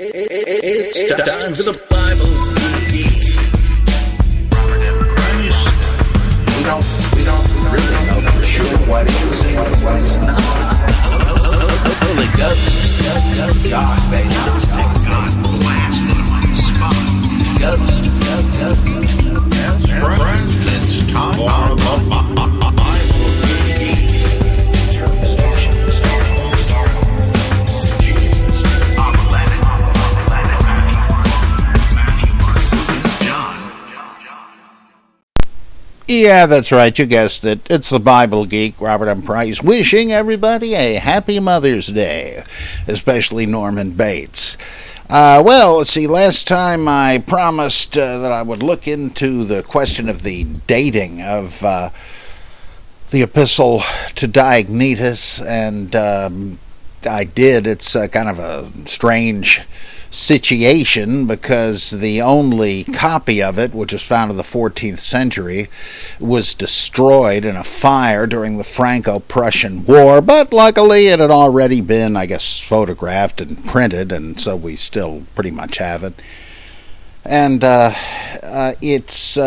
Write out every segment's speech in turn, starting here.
It's time for the Bible Geek. We don't really know for sure what is and what is not. Holy Ghost, God, baby, God, blast them on the spot. Ghost, yes, friends, it's time for the Bible Geek. Yeah, that's right. You guessed it. It's the Bible Geek, Robert M. Price, wishing everybody a happy Mother's Day, especially Norman Bates. Well, let's see. Last time I promised that I would look into the question of the dating of the Epistle to Diognetus, and I did. It's kind of a strange situation because the only copy of it, which was found in the 14th century, was destroyed in a fire during the Franco-Prussian War, but luckily it had already been, I guess, photographed and printed, and so we still pretty much have it. And it's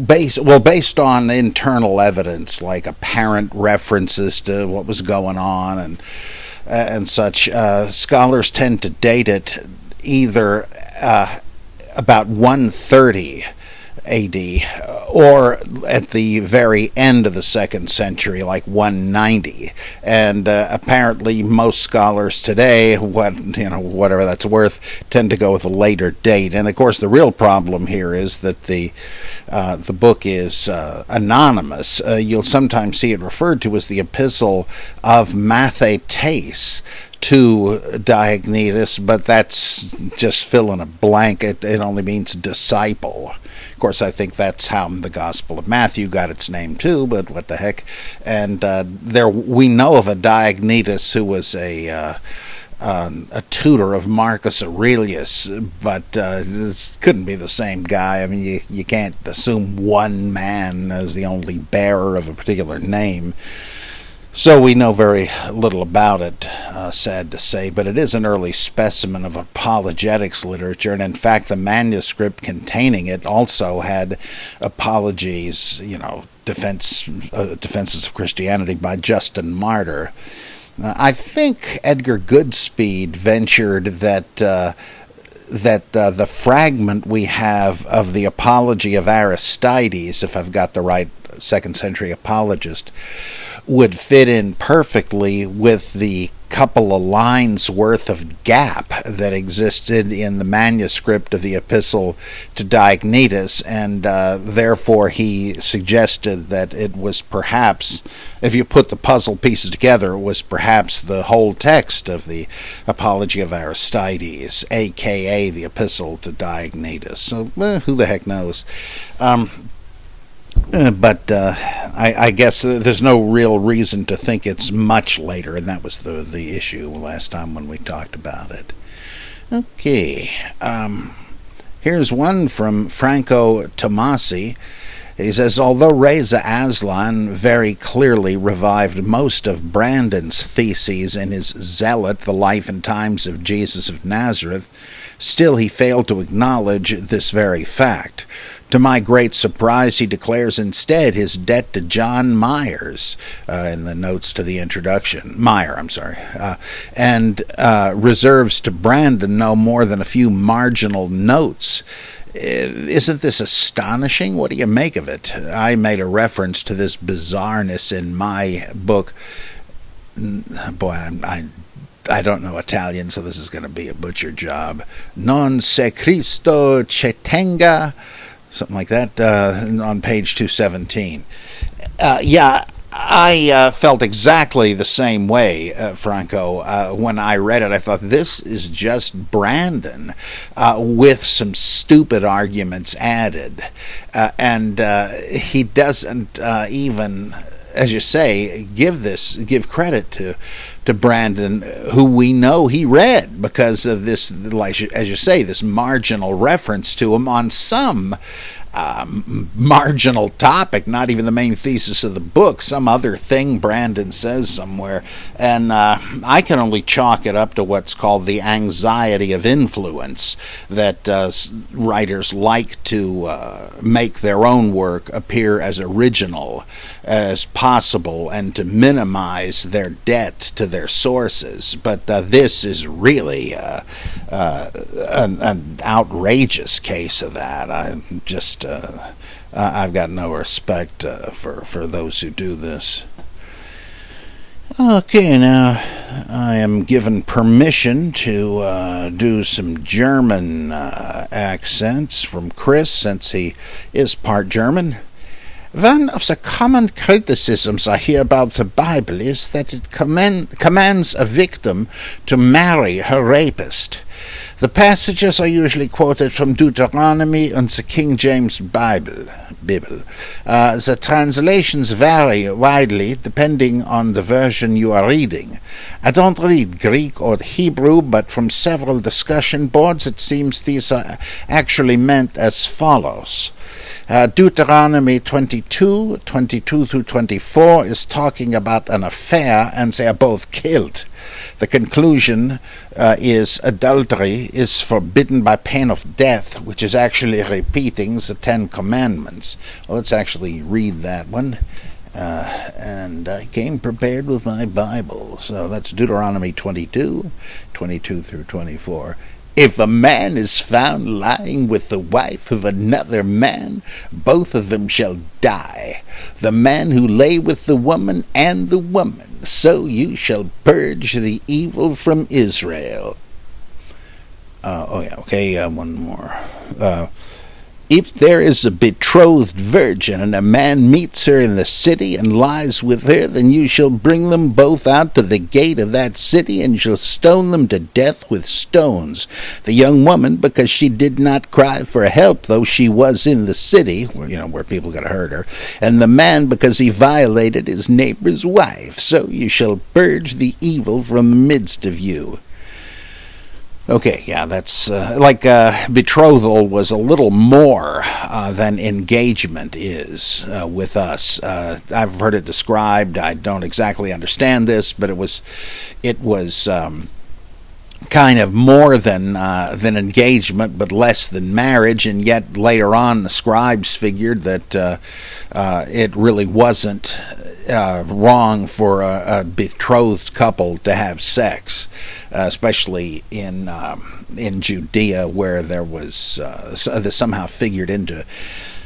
based on internal evidence, like apparent references to what was going on and such. Scholars tend to date it either about 130 A.D. or at the very end of the 2nd century, like 190. And apparently most scholars today, whatever that's worth, tend to go with a later date. And of course the real problem here is that the book is anonymous. You'll sometimes see it referred to as the Epistle of Mathetes to Diognetus, but that's just fill in a blank. It only means disciple. Of course, I think that's how the Gospel of Matthew got its name too, but what the heck. And we know of a Diognetus who was a tutor of Marcus Aurelius, but this couldn't be the same guy. I mean, you can't assume one man as the only bearer of a particular name. So we know very little about it, sad to say, but it is an early specimen of apologetics literature, and in fact the manuscript containing it also had apologies, defenses of Christianity by Justin Martyr. I think Edgar Goodspeed ventured that the fragment we have of the Apology of Aristides, if I've got the right 2nd century apologist, would fit in perfectly with the couple of lines worth of gap that existed in the manuscript of the Epistle to Diognetus, and therefore he suggested that it was perhaps, if you put the puzzle pieces together, it was perhaps the whole text of the Apology of Aristides, aka the Epistle to Diognetus. So who the heck knows? But I guess there's no real reason to think it's much later, and that was the issue last time when we talked about it. Okay, here's one from Franco Tomasi. He says, although Reza Aslan very clearly revived most of Brandon's theses in his Zealot, The Life and Times of Jesus of Nazareth, still he failed to acknowledge this very fact. To my great surprise, he declares instead his debt to John Myers in the notes to the introduction. And reserves to Brandon no more than a few marginal notes. Isn't this astonishing? What do you make of it? I made a reference to this bizarreness in my book. Boy, I don't know Italian, so this is going to be a butcher job. Non se Cristo ci tenga, something like that, on page 217. I felt exactly the same way, Franco. When I read it, I thought, this is just Brandon with some stupid arguments added. And he doesn't even, as you say, give credit to Brandon, who we know he read, because of this, like, as you say, this marginal reference to him on some marginal topic, not even the main thesis of the book, some other thing Brandon says somewhere. And I can only chalk it up to what's called the anxiety of influence, that writers like to make their own work appear as original as possible and to minimize their debt to their sources. But this is really an outrageous case of that. I've got no respect for those who do this. Okay, now I am given permission to do some German accents from Chris, since he is part German. One of the common criticisms I hear about the Bible is that it commands a victim to marry her rapist. The passages are usually quoted from Deuteronomy and the King James Bible. The translations vary widely depending on the version you are reading. I don't read Greek or Hebrew, but from several discussion boards it seems these are actually meant as follows. Deuteronomy 22 through 24 is talking about an affair, and they are both killed. The conclusion is adultery is forbidden by pain of death, which is actually repeating the Ten Commandments. Well, let's actually read that one. And I came prepared with my Bible. So that's Deuteronomy 22 through 24. If a man is found lying with the wife of another man, both of them shall die, the man who lay with the woman and the woman. So you shall purge the evil from Israel. One more. If there is a betrothed virgin, and a man meets her in the city and lies with her, then you shall bring them both out to the gate of that city, and shall stone them to death with stones. The young woman, because she did not cry for help, though she was in the city, where people could hurt her, and the man, because he violated his neighbor's wife. So you shall purge the evil from the midst of you. Okay, yeah, that's betrothal was a little more than engagement is with us. I've heard it described. I don't exactly understand this, but it was kind of more than engagement, but less than marriage. And yet later on, the scribes figured that it really wasn't wrong for a betrothed couple to have sex, especially in Judea, where there was this somehow figured into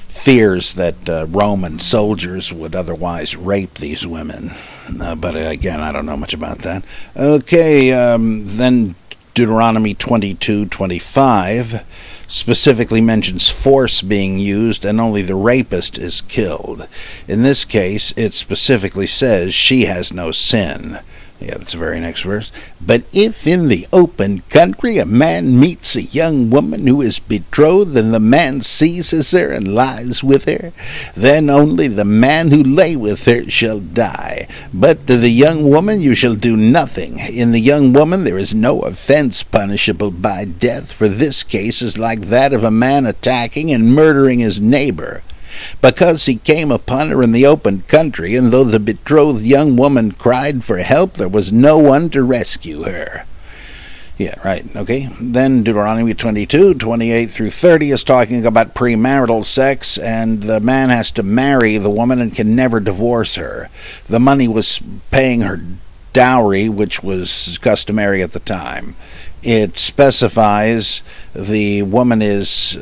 fears that Roman soldiers would otherwise rape these women. But again, I don't know much about that. Okay, then Deuteronomy 22:25 specifically mentions force being used, and only the rapist is killed. In this case, it specifically says she has no sin. Yeah, that's the very next verse. But if in the open country a man meets a young woman who is betrothed, and the man seizes her and lies with her, then only the man who lay with her shall die. But to the young woman you shall do nothing. In the young woman there is no offense punishable by death, for this case is like that of a man attacking and murdering his neighbor. Because he came upon her in the open country, and though the betrothed young woman cried for help, there was no one to rescue her. Yeah, right, okay. Then Deuteronomy 22:28 through 30 is talking about premarital sex, and the man has to marry the woman and can never divorce her. The money was paying her dowry, which was customary at the time. It specifies the woman is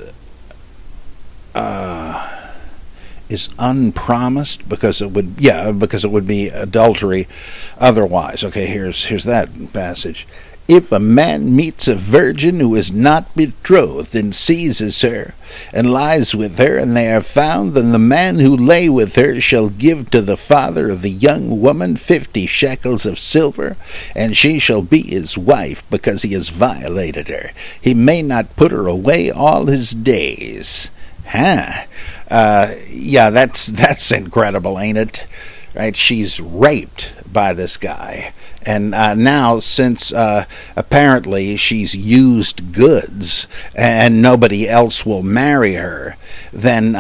unpromised because it would be adultery otherwise. Okay, here's that passage. If a man meets a virgin who is not betrothed and seizes her and lies with her, and they are found, then the man who lay with her shall give to the father of the young woman 50 shekels of silver, and she shall be his wife, because he has violated her. He may not put her away all his days. Yeah, that's incredible, ain't it? right? She's raped by this guy. And now, since apparently she's used goods and nobody else will marry her, then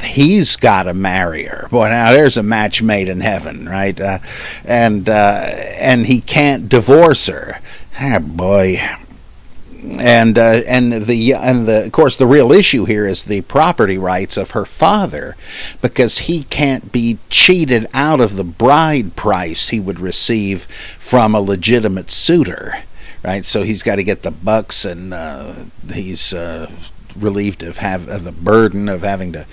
he's got to marry her. Boy, now there's a match made in heaven, right? And he can't divorce her. Ah, boy. And of course the real issue here is the property rights of her father, because he can't be cheated out of the bride price he would receive from a legitimate suitor, right? So he's got to get the bucks, and he's relieved of the burden of having to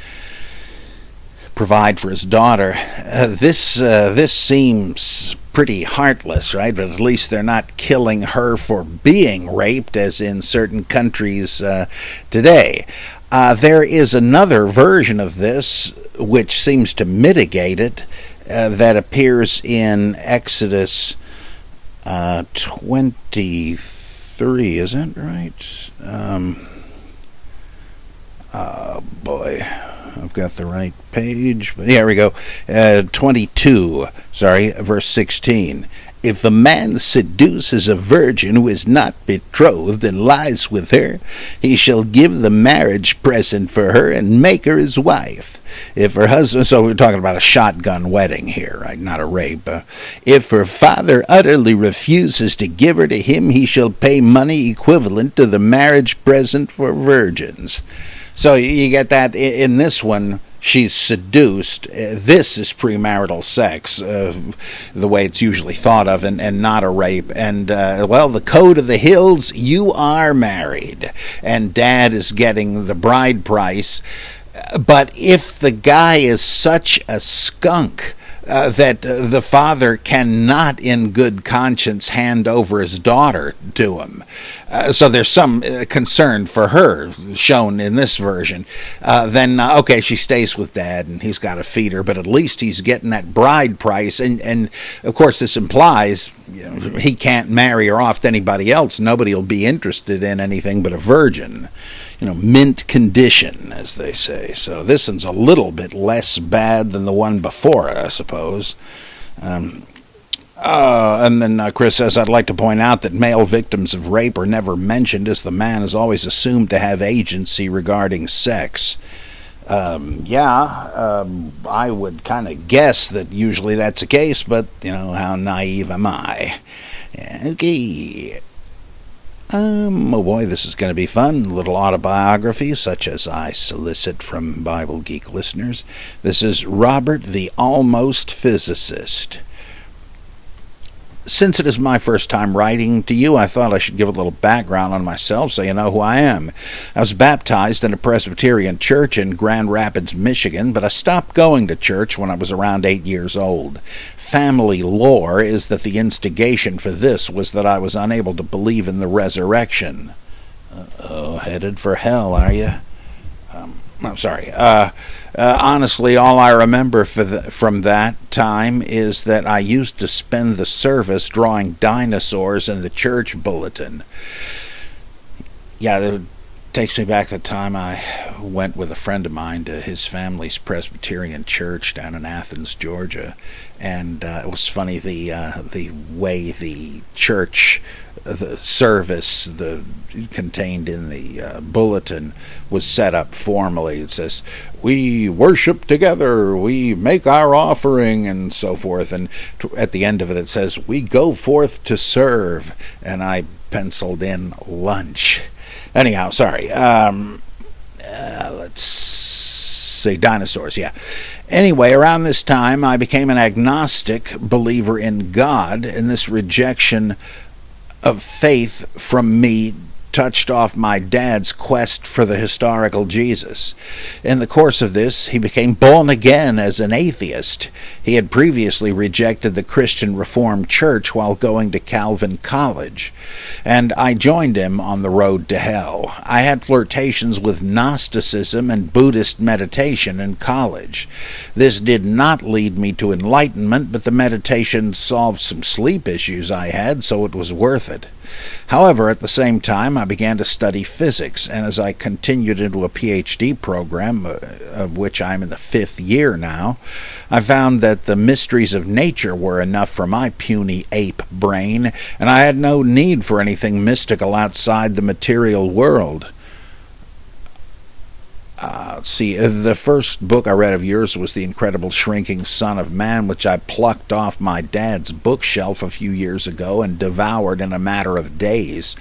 provide for his daughter. This seems pretty heartless, right? But at least they're not killing her for being raped, as in certain countries today. There is another version of this which seems to mitigate it, that appears in Exodus 23, is that right? Oh boy, I've got the right page, but here we go. 22, verse 16. If a man seduces a virgin who is not betrothed and lies with her, he shall give the marriage present for her and make her his wife. If her husband, so we're talking about a shotgun wedding here, right? Not a rape. If her father utterly refuses to give her to him, he shall pay money equivalent to the marriage present for virgins. So you get that in this one. She's seduced. This is premarital sex, the way it's usually thought of, and not a rape. And, the code of the hills, you are married. And dad is getting the bride price. But if the guy is such a skunk that the father cannot in good conscience hand over his daughter to him, so there's some concern for her shown in this version, then okay, she stays with dad and he's got to feed her, but at least he's getting that bride price. And of course this implies, he can't marry her off to anybody else. Nobody will be interested in anything but a virgin. Mint condition, as they say. So this one's a little bit less bad than the one before, I suppose. And then Chris says, I'd like to point out that male victims of rape are never mentioned, as the man is always assumed to have agency regarding sex. I would kind of guess that usually that's the case, but, how naive am I? Okay. Oh boy, this is going to be fun. A little autobiography, such as I solicit from Bible Geek listeners. This is Robert the Almost Physicist. Since it is my first time writing to you, I thought I should give a little background on myself so you know who I am. I was baptized in a Presbyterian church in Grand Rapids, Michigan, but I stopped going to church when I was around 8 years old. Family lore is that the instigation for this was that I was unable to believe in the resurrection. Headed for hell, are you? I'm sorry. Honestly, all I remember from that time is that I used to spend the service drawing dinosaurs in the church bulletin. Yeah, it takes me back to the time I went with a friend of mine to his family's Presbyterian church down in Athens, Georgia, and it was funny the way the church, the service, contained in the bulletin was set up formally. It says, we worship together, we make our offering, and so forth. And at the end of it, it says, we go forth to serve. And I penciled in lunch. Anyhow, sorry. Let's say dinosaurs, yeah. Anyway, around this time, I became an agnostic believer in God, and this rejection of faith from me touched off my dad's quest for the historical Jesus. In the course of this, he became born again as an atheist. He had previously rejected the Christian Reformed Church while going to Calvin College, and I joined him on the road to hell. I had flirtations with Gnosticism and Buddhist meditation in college. This did not lead me to enlightenment, but the meditation solved some sleep issues I had, so it was worth it. However, at the same time, I began to study physics, and as I continued into a PhD program, of which I'm in the 5th year now, I found that the mysteries of nature were enough for my puny ape brain, and I had no need for anything mystical outside the material world. The first book I read of yours was The Incredible Shrinking Son of Man, which I plucked off my dad's bookshelf a few years ago and devoured in a matter of days.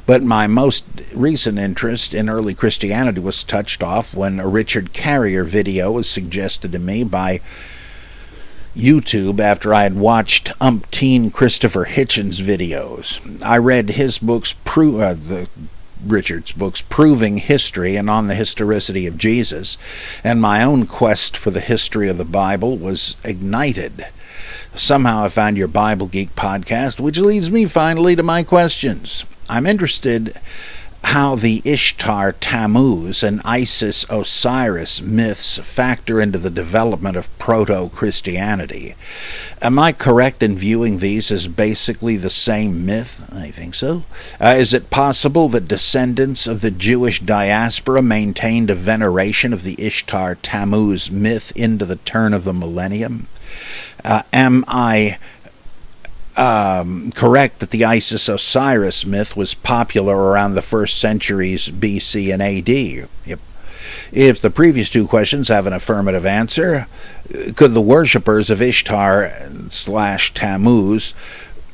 But my most recent interest in early Christianity was touched off when a Richard Carrier video was suggested to me by YouTube after I had watched umpteen Christopher Hitchens videos. I read his books, Richard's books, Proving History and On the Historicity of Jesus, and my own quest for the history of the Bible was ignited. Somehow I found your Bible Geek podcast, which leads me finally to my questions. I'm interested how the Ishtar Tammuz and Isis Osiris myths factor into the development of proto-Christianity. Am I correct in viewing these as basically the same myth? I think so. Is it possible that descendants of the Jewish diaspora maintained a veneration of the Ishtar Tammuz myth into the turn of the millennium? Am I correct that the Isis-Osiris myth was popular around the 1st centuries BC and AD? Yep. If the previous two questions have an affirmative answer, could the worshippers of Ishtar/Tammuz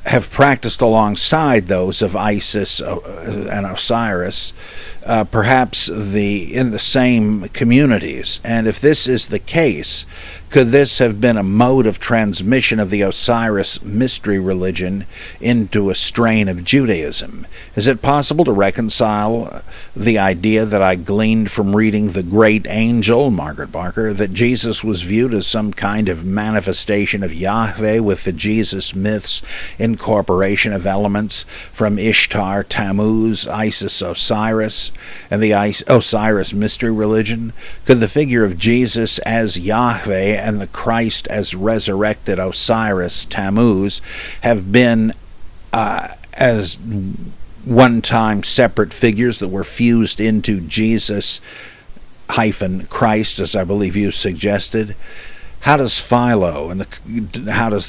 have practiced alongside those of Isis and Osiris, perhaps in the same communities? And if this is the case, could this have been a mode of transmission of the Osiris mystery religion into a strain of Judaism? Is it possible to reconcile the idea that I gleaned from reading The Great Angel, Margaret Barker, that Jesus was viewed as some kind of manifestation of Yahweh with the Jesus myths incorporation of elements from Ishtar, Tammuz, Isis, Osiris, and the Osiris mystery religion? Could the figure of Jesus as Yahweh and the Christ as resurrected Osiris, Tammuz, have been as one-time separate figures that were fused into Jesus-Christ, as I believe you suggested? How does Philo and how do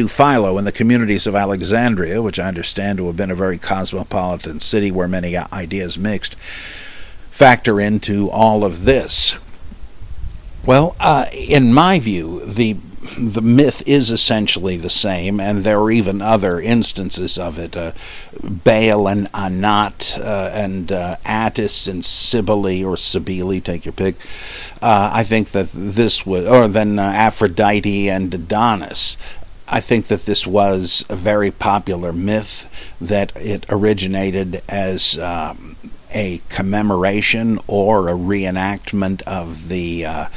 Philo and the communities of Alexandria, which I understand to have been a very cosmopolitan city where many ideas mixed, factor into all of this? Well, in my view, the myth is essentially the same, and there are even other instances of it. Baal and Anat, and Attis and Cybele, or Cybele, take your pick. I think that this was, or then Aphrodite and Adonis. I think that this was a very popular myth, that it originated as a commemoration or a reenactment of the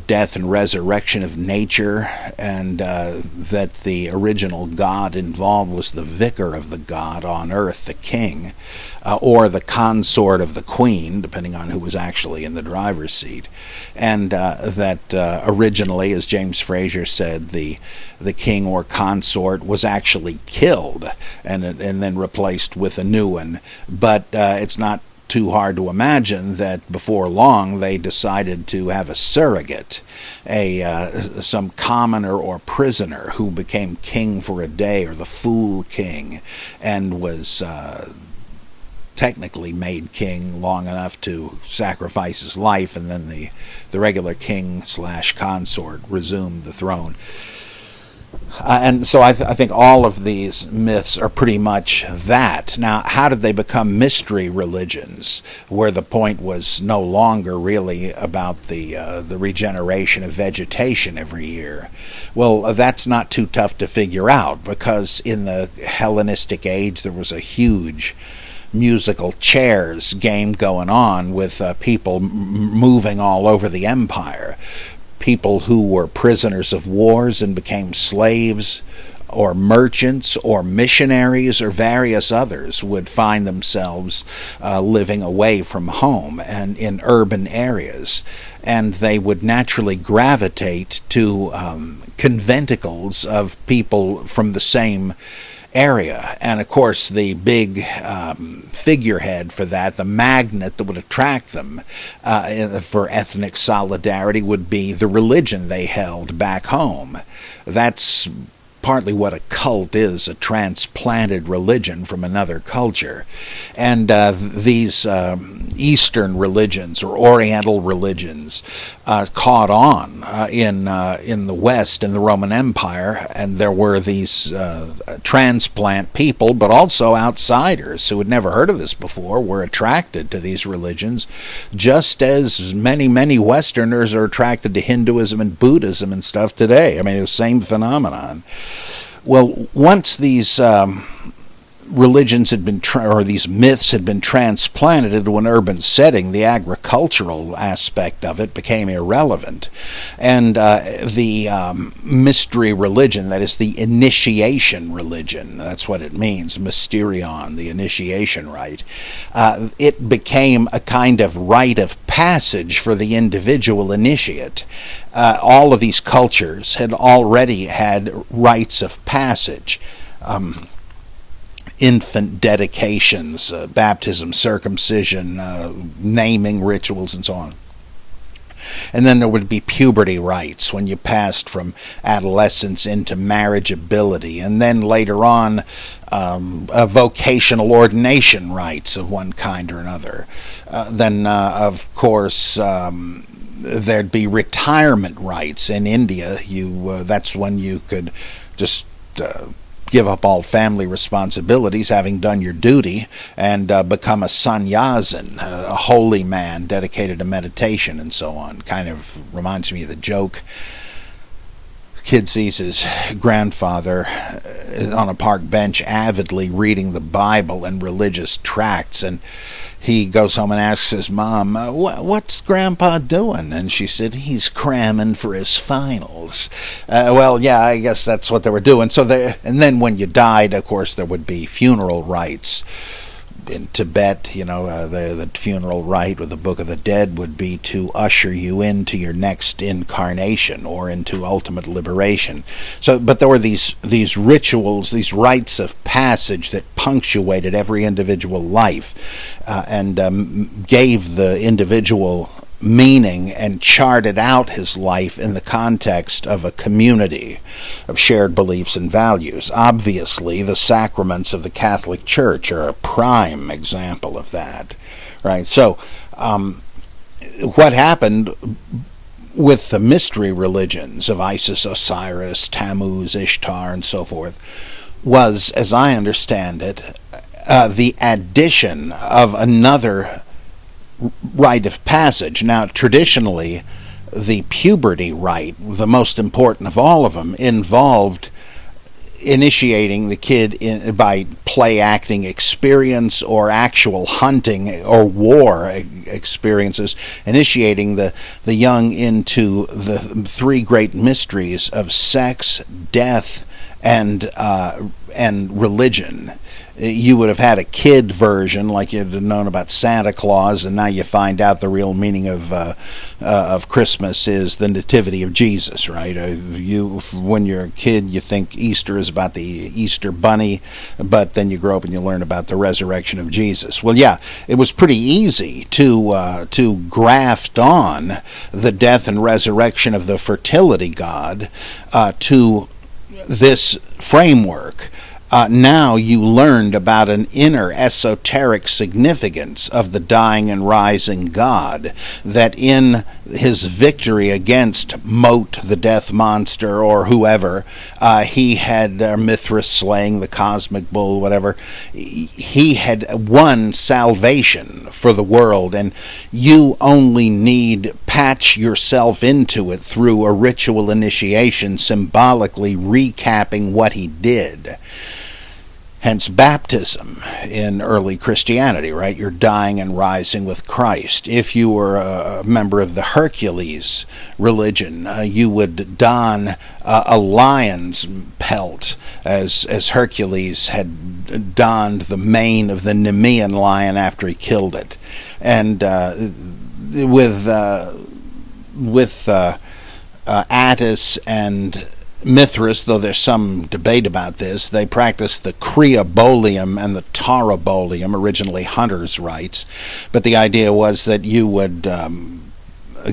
death and resurrection of nature, and that the original god involved was the vicar of the god on earth, the king, or the consort of the queen, depending on who was actually in the driver's seat, and that originally, as James Fraser said, the king or consort was actually killed and then replaced with a new one. But it's not too hard to imagine that before long they decided to have a surrogate, some commoner or prisoner who became king for a day, or the fool king, and was technically made king long enough to sacrifice his life, and then the regular king/consort resumed the throne. And so I think all of these myths are pretty much that. Now, how did they become mystery religions, where the point was no longer really about the regeneration of vegetation every year? Well, that's not too tough to figure out, because in the Hellenistic age there was a huge musical chairs game going on with people moving all over the empire. People who were prisoners of wars and became slaves or merchants or missionaries or various others would find themselves living away from home and in urban areas. And they would naturally gravitate to conventicles of people from the same area. And of course the big figurehead for that, the magnet that would attract them for ethnic solidarity, would be the religion they held back home. That's partly what a cult is, a transplanted religion from another culture. And these Eastern religions or Oriental religions caught on in the West, in the Roman Empire, and there were these transplant people, but also outsiders who had never heard of this before, were attracted to these religions, just as many Westerners are attracted to Hinduism and Buddhism and stuff today. I mean, the same phenomenon. Well, once these religions had been, or these myths had been transplanted into an urban setting, the agricultural aspect of it became irrelevant. And the mystery religion, that is the initiation religion, that's what it means, mysterion, the initiation rite, it became a kind of rite of passage for the individual initiate. All of these cultures had already had rites of passage. Infant dedications, baptism, circumcision, naming rituals, and so on. And then there would be puberty rites when you passed from adolescence into marriageability. And then later on, vocational ordination rites of one kind or another. Then, of course, there'd be retirement rites in India. That's when you could just give up all family responsibilities, having done your duty, and become a sannyasin, a holy man dedicated to meditation and so on. Kind of reminds me of the joke. The kid sees his grandfather on a park bench avidly reading the Bible and religious tracts, and he goes home and asks his mom, what's Grandpa doing? And she said, he's cramming for his finals. Well, yeah, I guess that's what they were doing. And then when you died, of course, there would be funeral rites. In Tibet, the funeral rite with the Book of the Dead would be to usher you into your next incarnation or into ultimate liberation. But there were these rituals, these rites of passage that punctuated every individual life and gave the individual meaning and charted out his life in the context of a community of shared beliefs and values. Obviously, the sacraments of the Catholic Church are a prime example of that, right? So, what happened with the mystery religions of Isis, Osiris, Tammuz, Ishtar, and so forth was, as I understand it, the addition of another rite of passage. Now, traditionally, the puberty rite, the most important of all of them, involved initiating the kid by play-acting experience or actual hunting or war experiences, initiating the young into the three great mysteries of sex, death, and religion. You would have had a kid version, like you'd have known about Santa Claus, and now you find out the real meaning of Christmas is the nativity of Jesus, right? When you're a kid, you think Easter is about the Easter bunny, but then you grow up and you learn about the resurrection of Jesus. Well, yeah, it was pretty easy to graft on the death and resurrection of the fertility god to this framework. Now you learned about an inner esoteric significance of the dying and rising God, that in his victory against Moat, the death monster, or whoever, he had Mithras slaying the cosmic bull, whatever, he had won salvation for the world, and you only need patch yourself into it through a ritual initiation, symbolically recapping what he did. Hence baptism in early Christianity, right? You're dying and rising with Christ. If you were a member of the Hercules religion, you would don a lion's pelt, as Hercules had donned the mane of the Nemean lion after he killed it. And with Attis and Mithras, though there's some debate about this, they practiced the Creobolium and the Taurobolium, originally hunters' rites. But the idea was that you would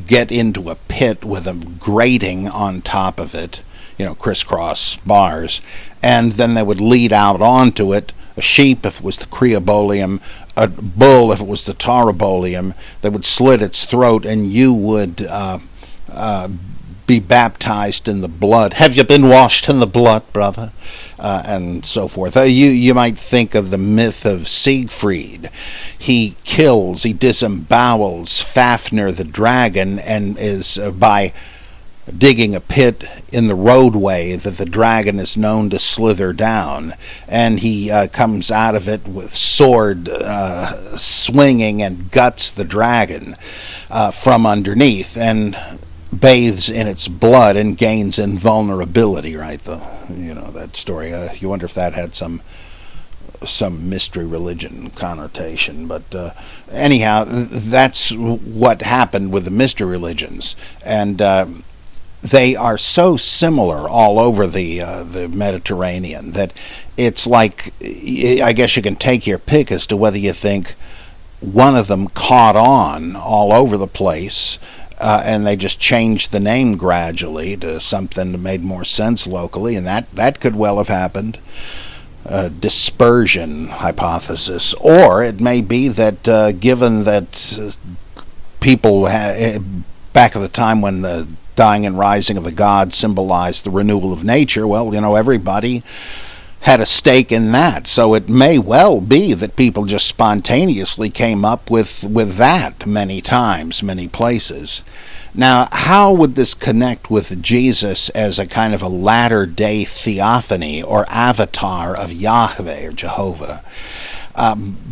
get into a pit with a grating on top of it, crisscross bars, and then they would lead out onto it a sheep if it was the Creobolium, a bull if it was the Taurobolium. They would slit its throat, and you would be baptized in the blood. Have you been washed in the blood, brother? And so forth. You might think of the myth of Siegfried. He disembowels Fafnir the dragon, and is by digging a pit in the roadway that the dragon is known to slither down, and he comes out of it with sword swinging and guts the dragon from underneath, and bathes in its blood and gains invulnerability, right? That story. You wonder if that had some mystery religion connotation, but anyhow, that's what happened with the mystery religions, and they are so similar all over the Mediterranean that it's like, I guess you can take your pick as to whether you think one of them caught on all over the place, and they just changed the name gradually to something that made more sense locally, and that could well have happened. Dispersion hypothesis. Or it may be that given that people back at the time when the dying and rising of the gods symbolized the renewal of nature, well, everybody had a stake in that. So it may well be that people just spontaneously came up with that many times, many places. Now, how would this connect with Jesus as a kind of a latter-day theophany or avatar of Yahweh or Jehovah?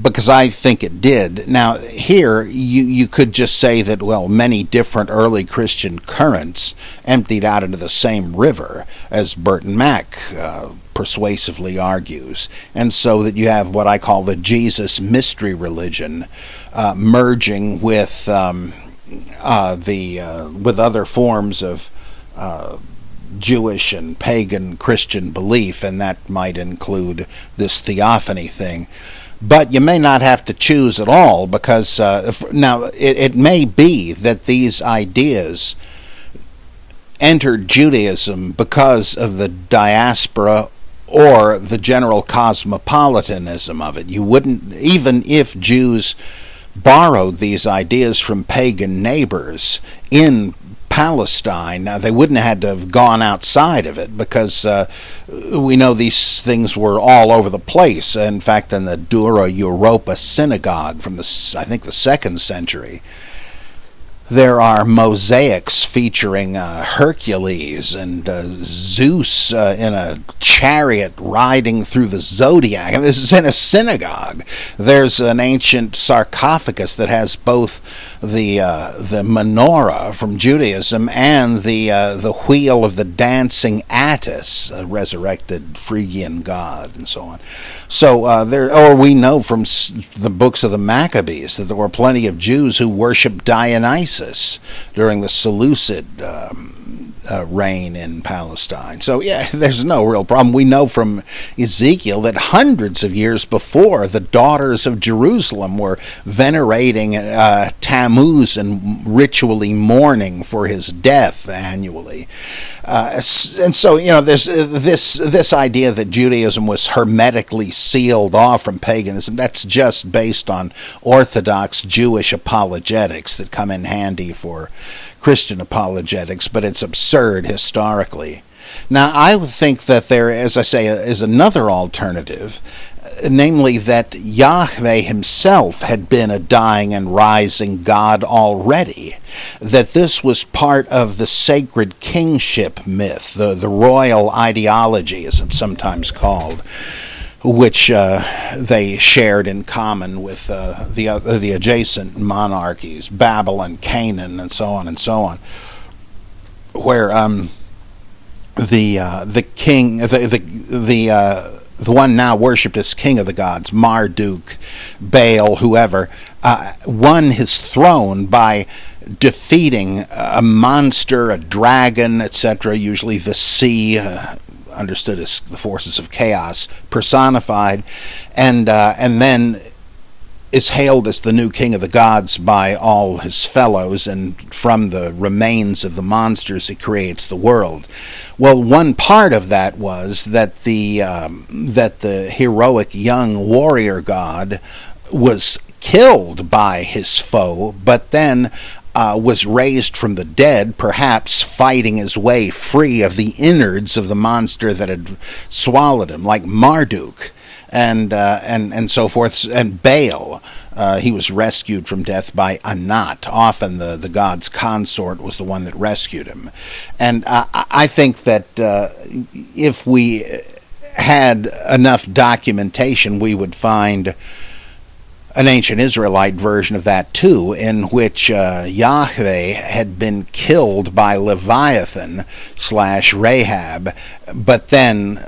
Because I think it did. Now, here, you could just say that, well, many different early Christian currents emptied out into the same river, as Burton Mack persuasively argues, and so that you have what I call the Jesus mystery religion merging with with other forms of Jewish and pagan Christian belief, and that might include this theophany thing. But you may not have to choose at all, because now it may be that these ideas entered Judaism because of the diaspora or the general cosmopolitanism of it. You wouldn't, even if Jews borrowed these ideas from pagan neighbors in Palestine, now they wouldn't have had to have gone outside of it, because we know these things were all over the place. In fact, in the Dura Europa synagogue from I think the 2nd century, there are mosaics featuring Hercules and Zeus in a chariot riding through the zodiac. And this is in a synagogue. There's an ancient sarcophagus that has both the menorah from Judaism and the wheel of the dancing Attis, a resurrected Phrygian god, and so on. So we know from the books of the Maccabees that there were plenty of Jews who worshipped Dionysus during the Seleucid reign in Palestine. So yeah, there's no real problem. We know from Ezekiel that hundreds of years before, the daughters of Jerusalem were venerating Tammuz and ritually mourning for his death annually. And so, there's this idea that Judaism was hermetically sealed off from paganism. That's just based on Orthodox Jewish apologetics that come in handy for Christian apologetics, but it's absurd historically. Now, I would think that there, as I say, is another alternative, namely that Yahweh himself had been a dying and rising God already, that this was part of the sacred kingship myth, the royal ideology, as it's sometimes called, which they shared in common with the adjacent monarchies, Babylon, Canaan, and so on, where the king, the one now worshipped as king of the gods, Marduk, Baal, whoever, won his throne by defeating a monster, a dragon, etc., usually the sea, understood as the forces of chaos personified, and then is hailed as the new king of the gods by all his fellows, and from the remains of the monsters he creates the world. Well, one part of that was that the heroic young warrior god was killed by his foe, but then was raised from the dead, perhaps fighting his way free of the innards of the monster that had swallowed him, like Marduk and so forth. And Baal, he was rescued from death by Anat. Often the god's consort was the one that rescued him. And I think that if we had enough documentation, we would find an ancient Israelite version of that too, in which Yahweh had been killed by Leviathan / Rahab, but then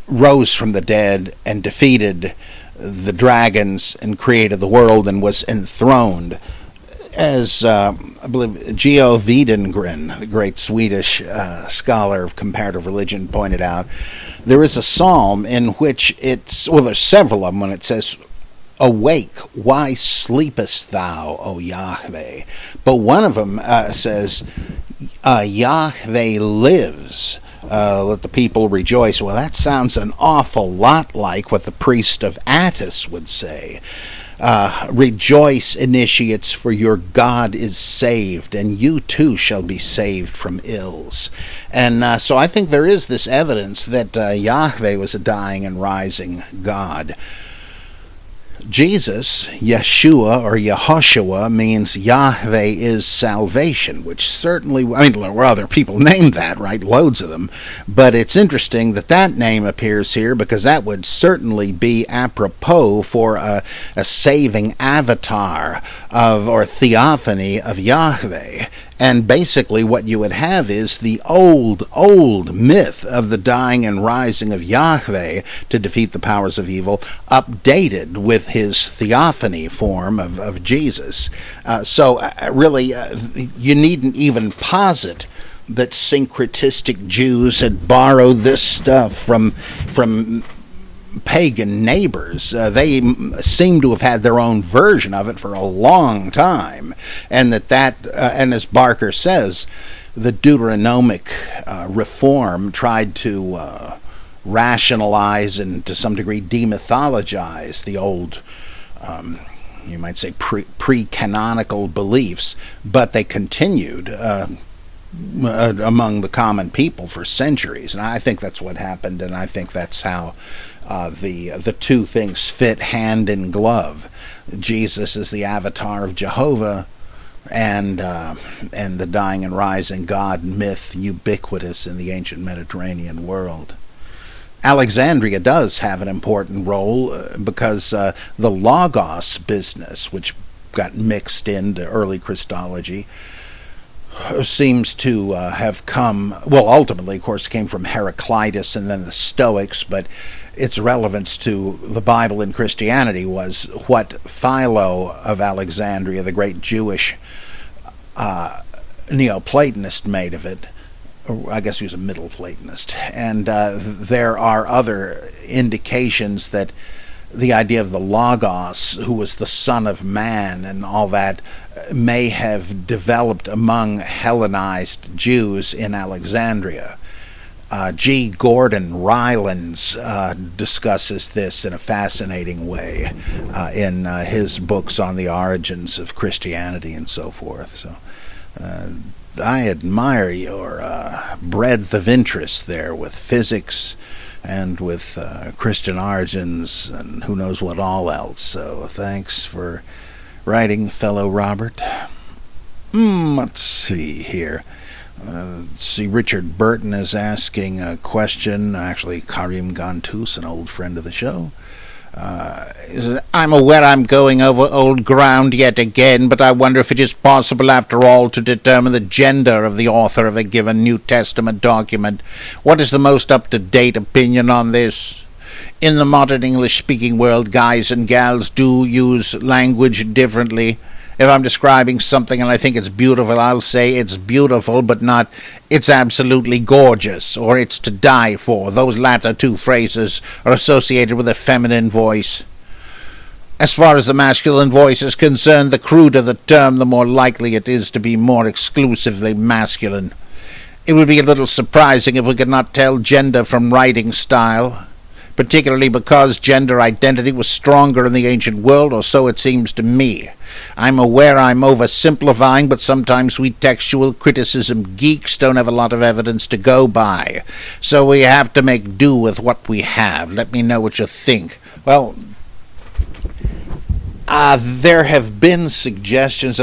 rose from the dead and defeated the dragons and created the world and was enthroned. As I believe Geo Widengren, the great Swedish scholar of comparative religion, pointed out, there is a psalm in which there's several of them when it says, "Awake, why sleepest thou, O Yahweh?" But one of them says, "Yahweh lives, let the people rejoice." Well, that sounds an awful lot like what the priest of Attis would say. "Rejoice, initiates, for your God is saved, and you too shall be saved from ills." And so I think there is this evidence that Yahweh was a dying and rising God. Jesus, Yeshua or Yehoshua, means Yahweh is salvation, which certainly, there were other people named that, right? Loads of them. But it's interesting that name appears here, because that would certainly be apropos for a saving avatar or theophany of Yahweh. And basically what you would have is the old myth of the dying and rising of Yahweh to defeat the powers of evil, updated with his theophany form of Jesus. So really, you needn't even posit that syncretistic Jews had borrowed this stuff from pagan neighbors. They seem to have had their own version of it for a long time, and and as Barker says, the Deuteronomic reform tried to rationalize and to some degree demythologize the old, you might say, pre-canonical beliefs, but they continued among the common people for centuries, and I think that's what happened, and I think that's how the two things fit hand in glove. Jesus is the avatar of Jehovah, and the dying and rising God myth ubiquitous in the ancient Mediterranean world. Alexandria does have an important role because the Logos business, which got mixed into early Christology, seems to have come, ultimately, of course, came from Heraclitus and then the Stoics, but its relevance to the Bible and Christianity was what Philo of Alexandria, the great Jewish Neoplatonist, made of it. I guess he was a Middle Platonist. And there are other indications that the idea of the Logos, who was the Son of Man and all that, may have developed among Hellenized Jews in Alexandria. G. Gordon Rylance discusses this in a fascinating way in his books on the origins of Christianity and so forth. So I admire your breadth of interest there with physics and with Christian origins and who knows what all else. So thanks for writing, fellow Robert. Let's see here. See, Richard Burton is asking a question. Actually, Karim Gantus, an old friend of the show. I'm aware I'm going over old ground yet again, but I wonder if it is possible, after all, to determine the gender of the author of a given New Testament document. What is the most up-to-date opinion on this? In the modern English-speaking world, guys and gals do use language differently. If I'm describing something and I think it's beautiful, I'll say it's beautiful, but not it's absolutely gorgeous or it's to die for. Those latter two phrases are associated with a feminine voice. As far as the masculine voice is concerned, the cruder the term, the more likely it is to be more exclusively masculine. It would be a little surprising if we could not tell gender from writing style, particularly because gender identity was stronger in the ancient world, or so it seems to me. I'm aware I'm oversimplifying, but sometimes we textual criticism geeks don't have a lot of evidence to go by. So we have to make do with what we have. Let me know what you think. Well, there have been suggestions.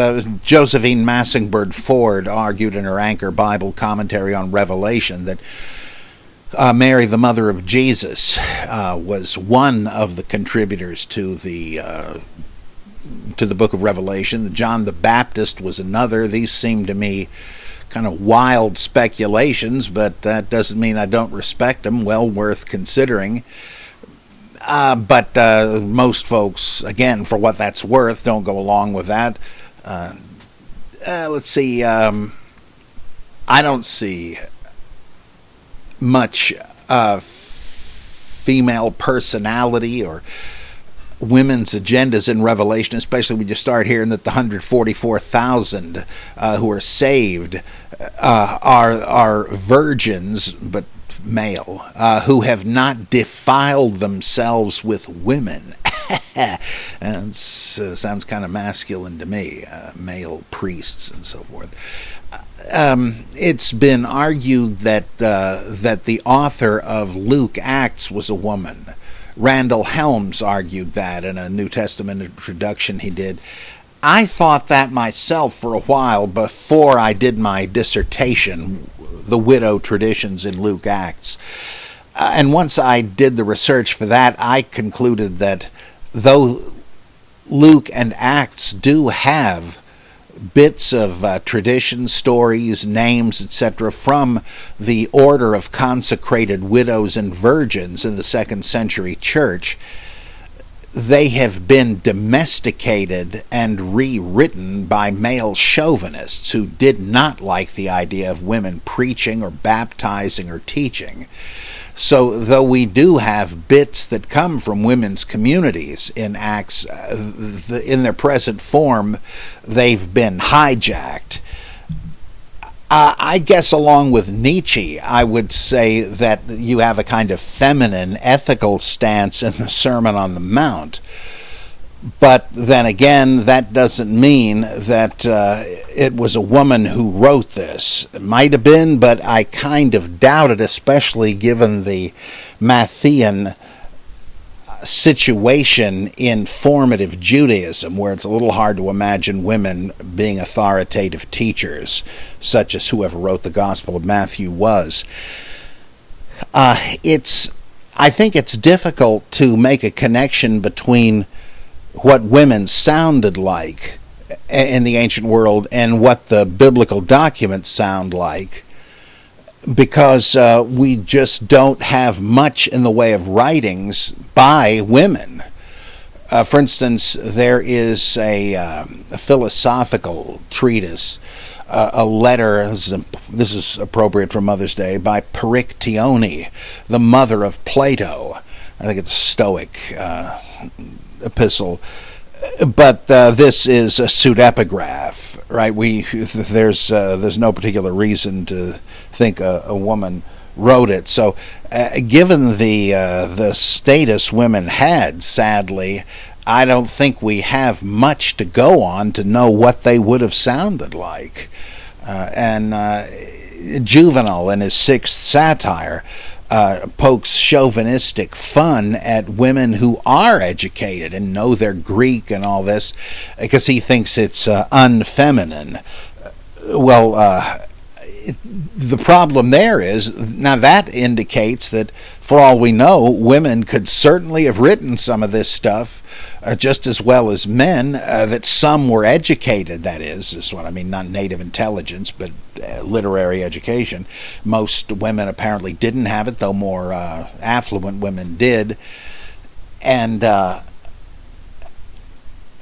Josephine Massingbird Ford argued in her Anchor Bible commentary on Revelation that Mary, the mother of Jesus, was one of the contributors to the book of Revelation. John the Baptist was another. These seem to me kind of wild speculations, but that doesn't mean I don't respect them. Well worth considering. But most folks, again, for what that's worth, don't go along with that. Let's see. I don't see much female personality or women's agendas in Revelation, especially when you start hearing that the 144,000 who are saved are virgins, but male, who have not defiled themselves with women. And it sounds kind of masculine to me, male priests and so forth. It's been argued that the author of Luke Acts was a woman. Randall Helms argued that in a New Testament introduction he did. I thought that myself for a while before I did my dissertation, The Widow Traditions in Luke Acts. And once I did the research for that, I concluded that though Luke and Acts do have bits of tradition, stories, names, etc., from the order of consecrated widows and virgins in the 2nd century church, they have been domesticated and rewritten by male chauvinists who did not like the idea of women preaching or baptizing or teaching. So though we do have bits that come from women's communities in Acts, in their present form, they've been hijacked. I guess along with Nietzsche, I would say that you have a kind of feminine ethical stance in the Sermon on the Mount. But then again, that doesn't mean that it was a woman who wrote this. It might have been, but I kind of doubt it, especially given the Matthean situation in formative Judaism, where it's a little hard to imagine women being authoritative teachers, such as whoever wrote the Gospel of Matthew was. I think it's difficult to make a connection between what women sounded like in the ancient world and what the biblical documents sound like, because we just don't have much in the way of writings by women. For instance, there is a philosophical treatise, a letter, this is appropriate for Mother's Day, by Perictione, the mother of Plato. I think it's a Stoic epistle, but this is a pseudepigraph, right? There's no particular reason to think a woman wrote it. So, given the status women had, sadly, I don't think we have much to go on to know what they would have sounded like. And Juvenal, in his 6th satire, pokes chauvinistic fun at women who are educated and know their Greek and all this, because he thinks it's unfeminine. Well, the problem there is, now that indicates that, for all we know, women could certainly have written some of this stuff just as well as men, that some were educated, that is what I mean, not native intelligence, but literary education. Most women apparently didn't have it, though more affluent women did. And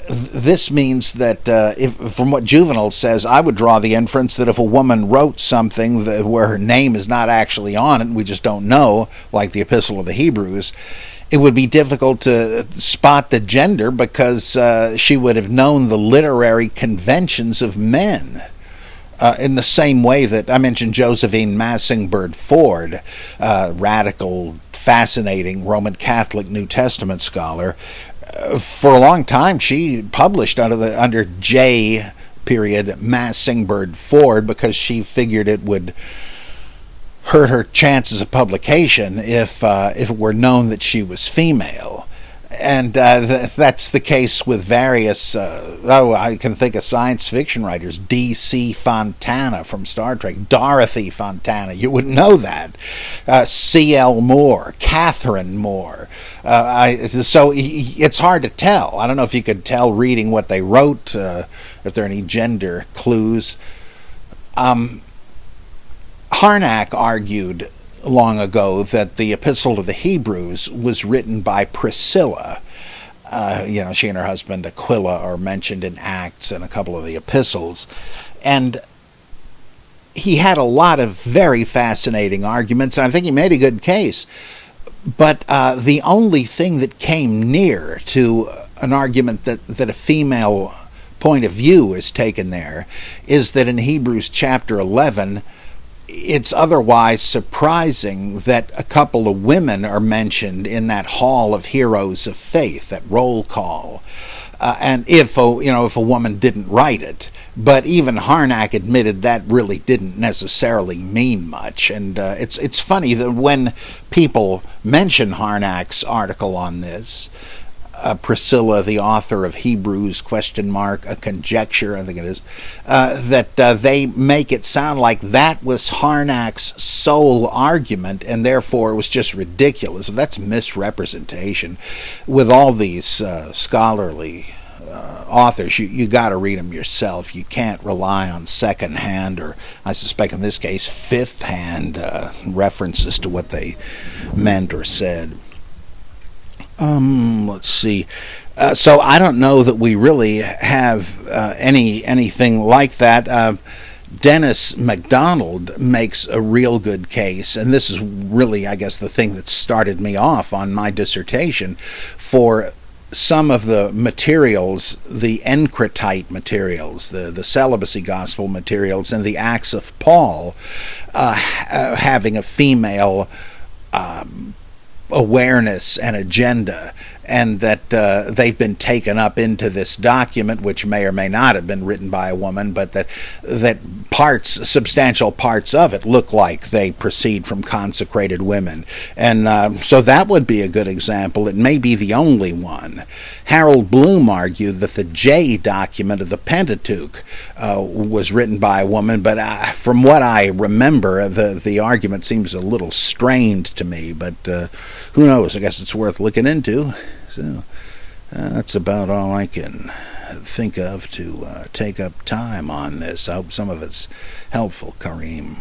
this means that, from what Juvenal says, I would draw the inference that if a woman wrote something where her name is not actually on it, and we just don't know, like the Epistle of the Hebrews, it would be difficult to spot the gender because she would have known the literary conventions of men. In the same way that I mentioned Josephine Massingbird Ford, radical, fascinating Roman Catholic New Testament scholar. For a long time, she published under J. Massingbird Ford because she figured it would hurt her chances of publication if it were known that she was female. And that's the case with various, I can think of science fiction writers, D.C. Fontana from Star Trek, Dorothy Fontana, you wouldn't know that, C.L. Moore, Catherine Moore. So it's hard to tell. I don't know if you could tell reading what they wrote, if there are any gender clues. Harnack argued long ago that the Epistle to the Hebrews was written by Priscilla. She and her husband Aquila are mentioned in Acts and a couple of the epistles. And he had a lot of very fascinating arguments, and I think he made a good case. But the only thing that came near to an argument that a female point of view is taken there is that in Hebrews chapter 11, it's otherwise surprising that a couple of women are mentioned in that hall of heroes of faith, that roll call. And if a woman didn't write it, but even Harnack admitted that really didn't necessarily mean much. And it's funny that when people mention Harnack's article on this, Priscilla, the author of Hebrews, a conjecture, I think it is, that they make it sound like that was Harnack's sole argument, and therefore it was just ridiculous. That's misrepresentation. With all these scholarly authors, you got to read them yourself. You can't rely on second-hand, or I suspect in this case, fifth-hand references to what they meant or said. Let's see. So I don't know that we really have anything like that. Dennis MacDonald makes a real good case, and this is really, I guess, the thing that started me off on my dissertation, for some of the materials, the Encretite materials, the celibacy gospel materials, and the Acts of Paul having a female awareness and agenda, and that they've been taken up into this document, which may or may not have been written by a woman, but that substantial parts of it look like they proceed from consecrated women. And so that would be a good example. It may be the only one. Harold Bloom argued that the J document of the Pentateuch was written by a woman, but from what I remember, the argument seems a little strained to me, but who knows? I guess it's worth looking into. So that's about all I can think of to take up time on this. I hope some of it's helpful, Kareem.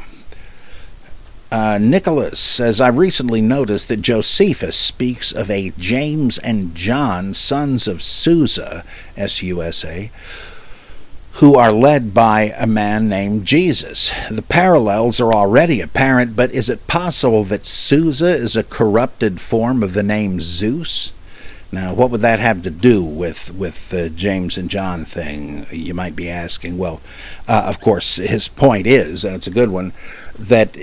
Nicholas says, I recently noticed that Josephus speaks of a James and John, sons of Susa, S-U-S-A, who are led by a man named Jesus. The parallels are already apparent, but is it possible that Susa is a corrupted form of the name Zeus? Now, what would that have to do with the James and John thing, you might be asking? Well, of course, his point is, and it's a good one, that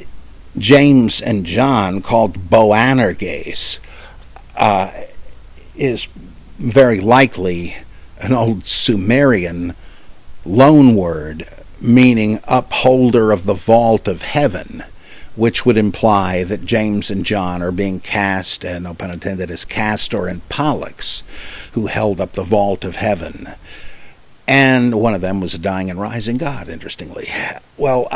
James and John, called Boanerges, is very likely an old Sumerian loan word meaning upholder of the vault of heaven, which would imply that James and John are being cast, and no pun intended, as Castor and Pollux, who held up the vault of heaven. And one of them was a dying and rising God, interestingly. Well,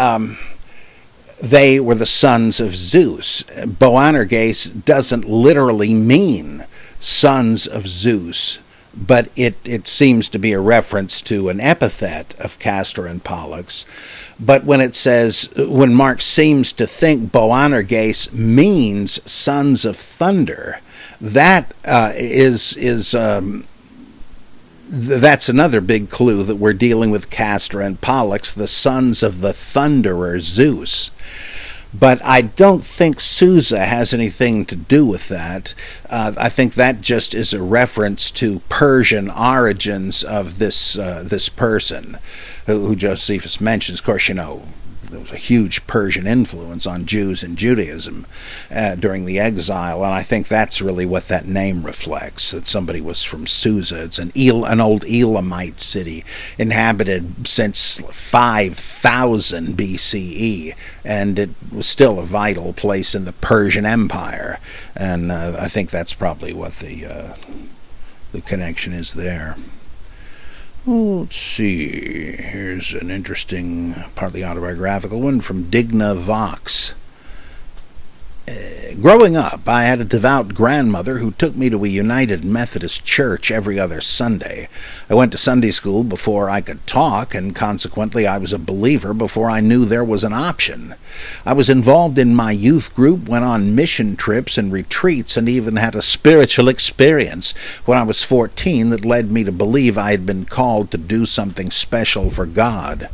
they were the sons of Zeus. Boanerges doesn't literally mean sons of Zeus, but it seems to be a reference to an epithet of Castor and Pollux. But when Mark seems to think Boanerges means sons of thunder, that that's another big clue that we're dealing with Castor and Pollux, the sons of the thunderer Zeus. But I don't think Susa has anything to do with that. I think that just is a reference to Persian origins of this person, who Josephus mentions. Of course, there was a huge Persian influence on Jews and Judaism during the exile, and I think that's really what that name reflects, that somebody was from Susa. It's an old Elamite city inhabited since 5000 BCE, and it was still a vital place in the Persian Empire, and I think that's probably what the connection is there. Let's see, here's an interesting, partly autobiographical one from Digna Vox. Growing up, I had a devout grandmother who took me to a United Methodist church every other Sunday. I went to Sunday school before I could talk, and consequently I was a believer before I knew there was an option. I was involved in my youth group, went on mission trips and retreats, and even had a spiritual experience when I was 14 that led me to believe I had been called to do something special for God.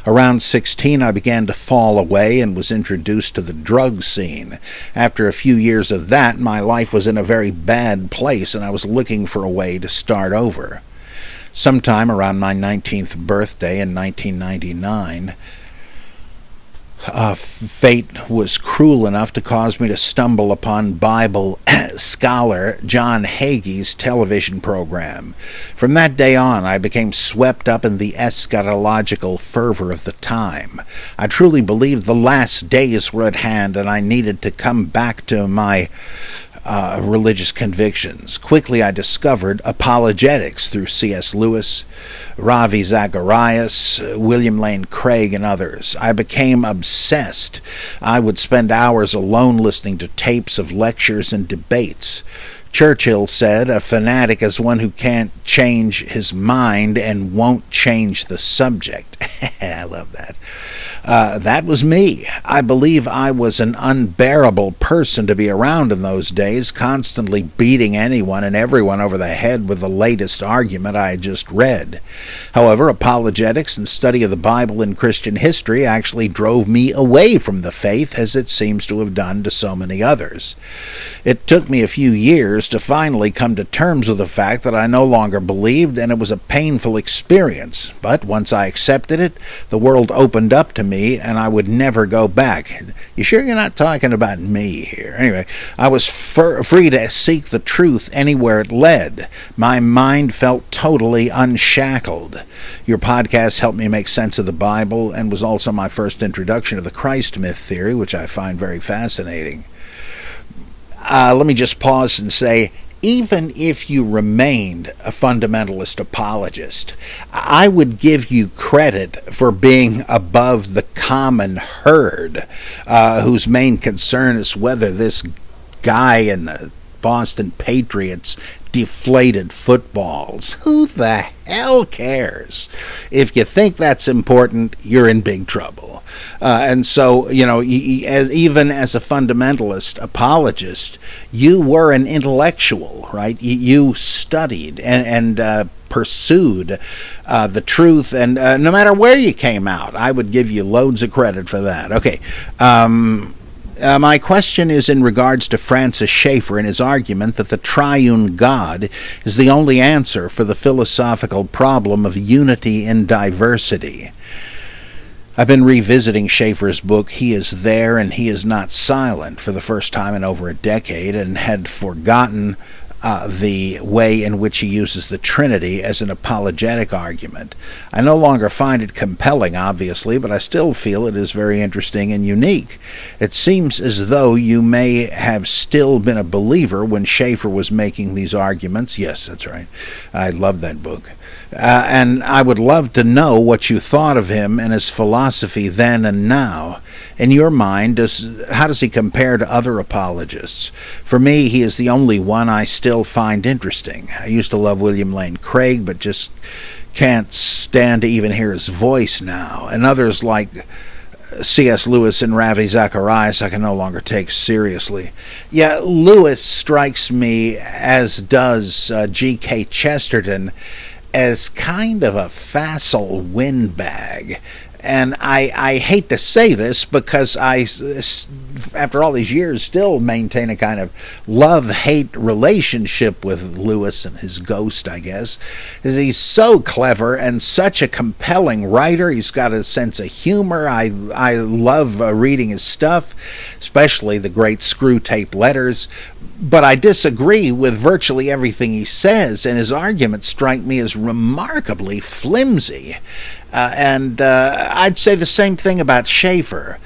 Around 16, I began to fall away and was introduced to the drug scene. After a few years of that, my life was in a very bad place, and I was looking for a way to start over. Sometime around my 19th birthday in 1999, fate was cruel enough to cause me to stumble upon Bible scholar John Hagee's television program. From that day on, I became swept up in the eschatological fervor of the time. I truly believed the last days were at hand, and I needed to come back to my religious convictions. Quickly I discovered apologetics through C.S. Lewis, Ravi Zacharias, William Lane Craig, and others. I became obsessed. I would spend hours alone listening to tapes of lectures and debates. Churchill said, "A fanatic is one who can't change his mind and won't change the subject." I love that. That was me. I believe I was an unbearable person to be around in those days, constantly beating anyone and everyone over the head with the latest argument I had just read. However, apologetics and study of the Bible and Christian history actually drove me away from the faith, as it seems to have done to so many others. It took me a few years to finally come to terms with the fact that I no longer believed, and it was a painful experience. But once I accepted it, the world opened up to me, and I would never go back. You sure you're not talking about me here? Anyway, I was free to seek the truth anywhere it led. My mind felt totally unshackled. Your podcast helped me make sense of the Bible and was also my first introduction to the Christ myth theory, which I find very fascinating. Let me just pause and say, even if you remained a fundamentalist apologist, I would give you credit for being above the common herd, whose main concern is whether this guy in the Boston Patriots deflated footballs. Who the hell cares? If you think that's important, you're in big trouble. And so, even as a fundamentalist apologist, you were an intellectual, right? You studied and pursued the truth, and no matter where you came out, I would give you loads of credit for that. Okay. My question is in regards to Francis Schaefer and his argument that the triune God is the only answer for the philosophical problem of unity in diversity. I've been revisiting Schaefer's book, He Is There and He Is Not Silent, for the first time in over a decade, and had forgotten the way in which he uses the Trinity as an apologetic argument. I no longer find it compelling, obviously, but I still feel it is very interesting and unique. It seems as though you may have still been a believer when Schaefer was making these arguments. Yes, that's right. I love that book. And I would love to know what you thought of him and his philosophy then and now. In your mind, how does he compare to other apologists? For me, he is the only one I still find interesting. I used to love William Lane Craig, but just can't stand to even hear his voice now. And others like C.S. Lewis and Ravi Zacharias I can no longer take seriously. Yeah, Lewis strikes me, as does G.K. Chesterton, as kind of a facile windbag. And I hate to say this because I, after all these years, still maintain a kind of love-hate relationship with Lewis and his ghost, I guess. He's so clever and such a compelling writer. He's got a sense of humor. I love reading his stuff, especially the great Screw Tape Letters. But I disagree with virtually everything he says, and his arguments strike me as remarkably flimsy. And I'd say the same thing about Schaefer.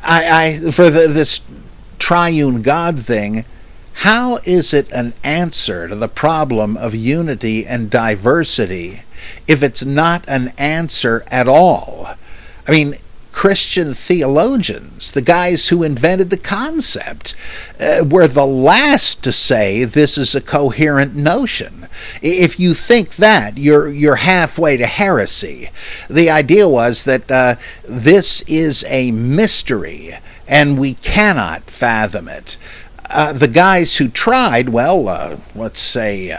For this triune God thing, how is it an answer to the problem of unity and diversity if it's not an answer at all? I mean, Christian theologians, the guys who invented the concept, were the last to say this is a coherent notion. If you think that, you're halfway to heresy. The idea was that this is a mystery and we cannot fathom it. The guys who tried, let's say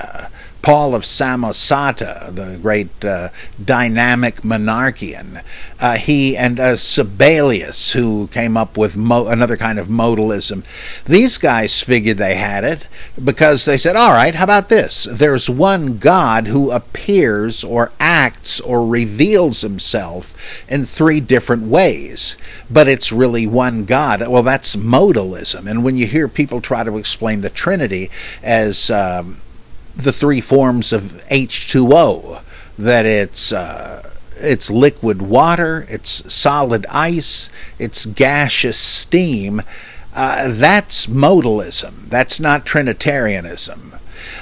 Paul of Samosata, the great dynamic monarchian, he and Sibelius, who came up with another kind of modalism. These guys figured they had it because they said, all right, how about this? There's one God who appears or acts or reveals himself in three different ways, but it's really one God. Well, that's modalism. And when you hear people try to explain the Trinity as the three forms of H2O, that it's liquid water, it's solid ice, it's gaseous steam, that's modalism. That's not Trinitarianism.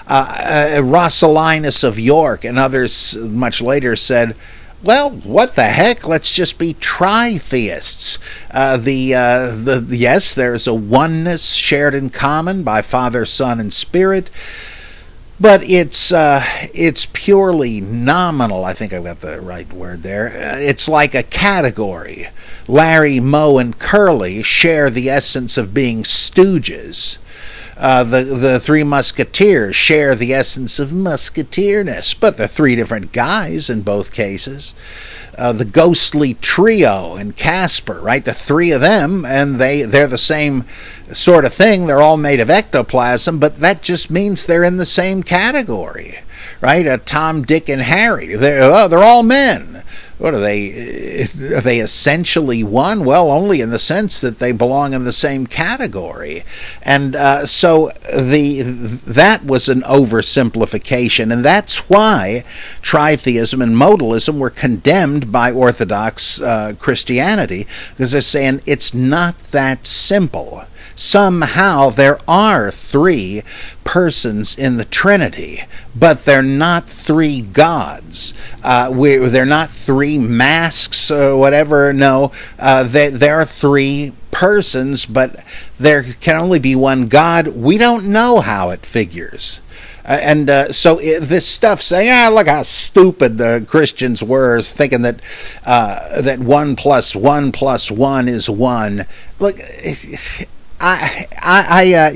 Roscellinus of York and others much later said, well, what the heck? Let's just be tritheists. Yes, there's a oneness shared in common by Father, Son, and Spirit, but it's purely nominal. I think I've got the right word there. It's like a category. Larry, Moe, and Curly share the essence of being stooges. The Three Musketeers share the essence of musketeerness, but they're three different guys in both cases. The ghostly trio in Casper, right? The three of them, and they're the same sort of thing. They're all made of ectoplasm, but that just means they're in the same category, right? Tom, Dick, and Harry. They're all men. What are they? Are they essentially one? Well, only in the sense that they belong in the same category. And so that was an oversimplification, and that's why tritheism and modalism were condemned by Orthodox Christianity, because they're saying it's not that simple. Somehow there are three persons in the Trinity, but they're not three gods. They're not three masks or whatever. No, there are three persons, but there can only be one God. We don't know how it figures. So this stuff saying, look how stupid the Christians were, thinking that 1 + 1 + 1 is 1. Look,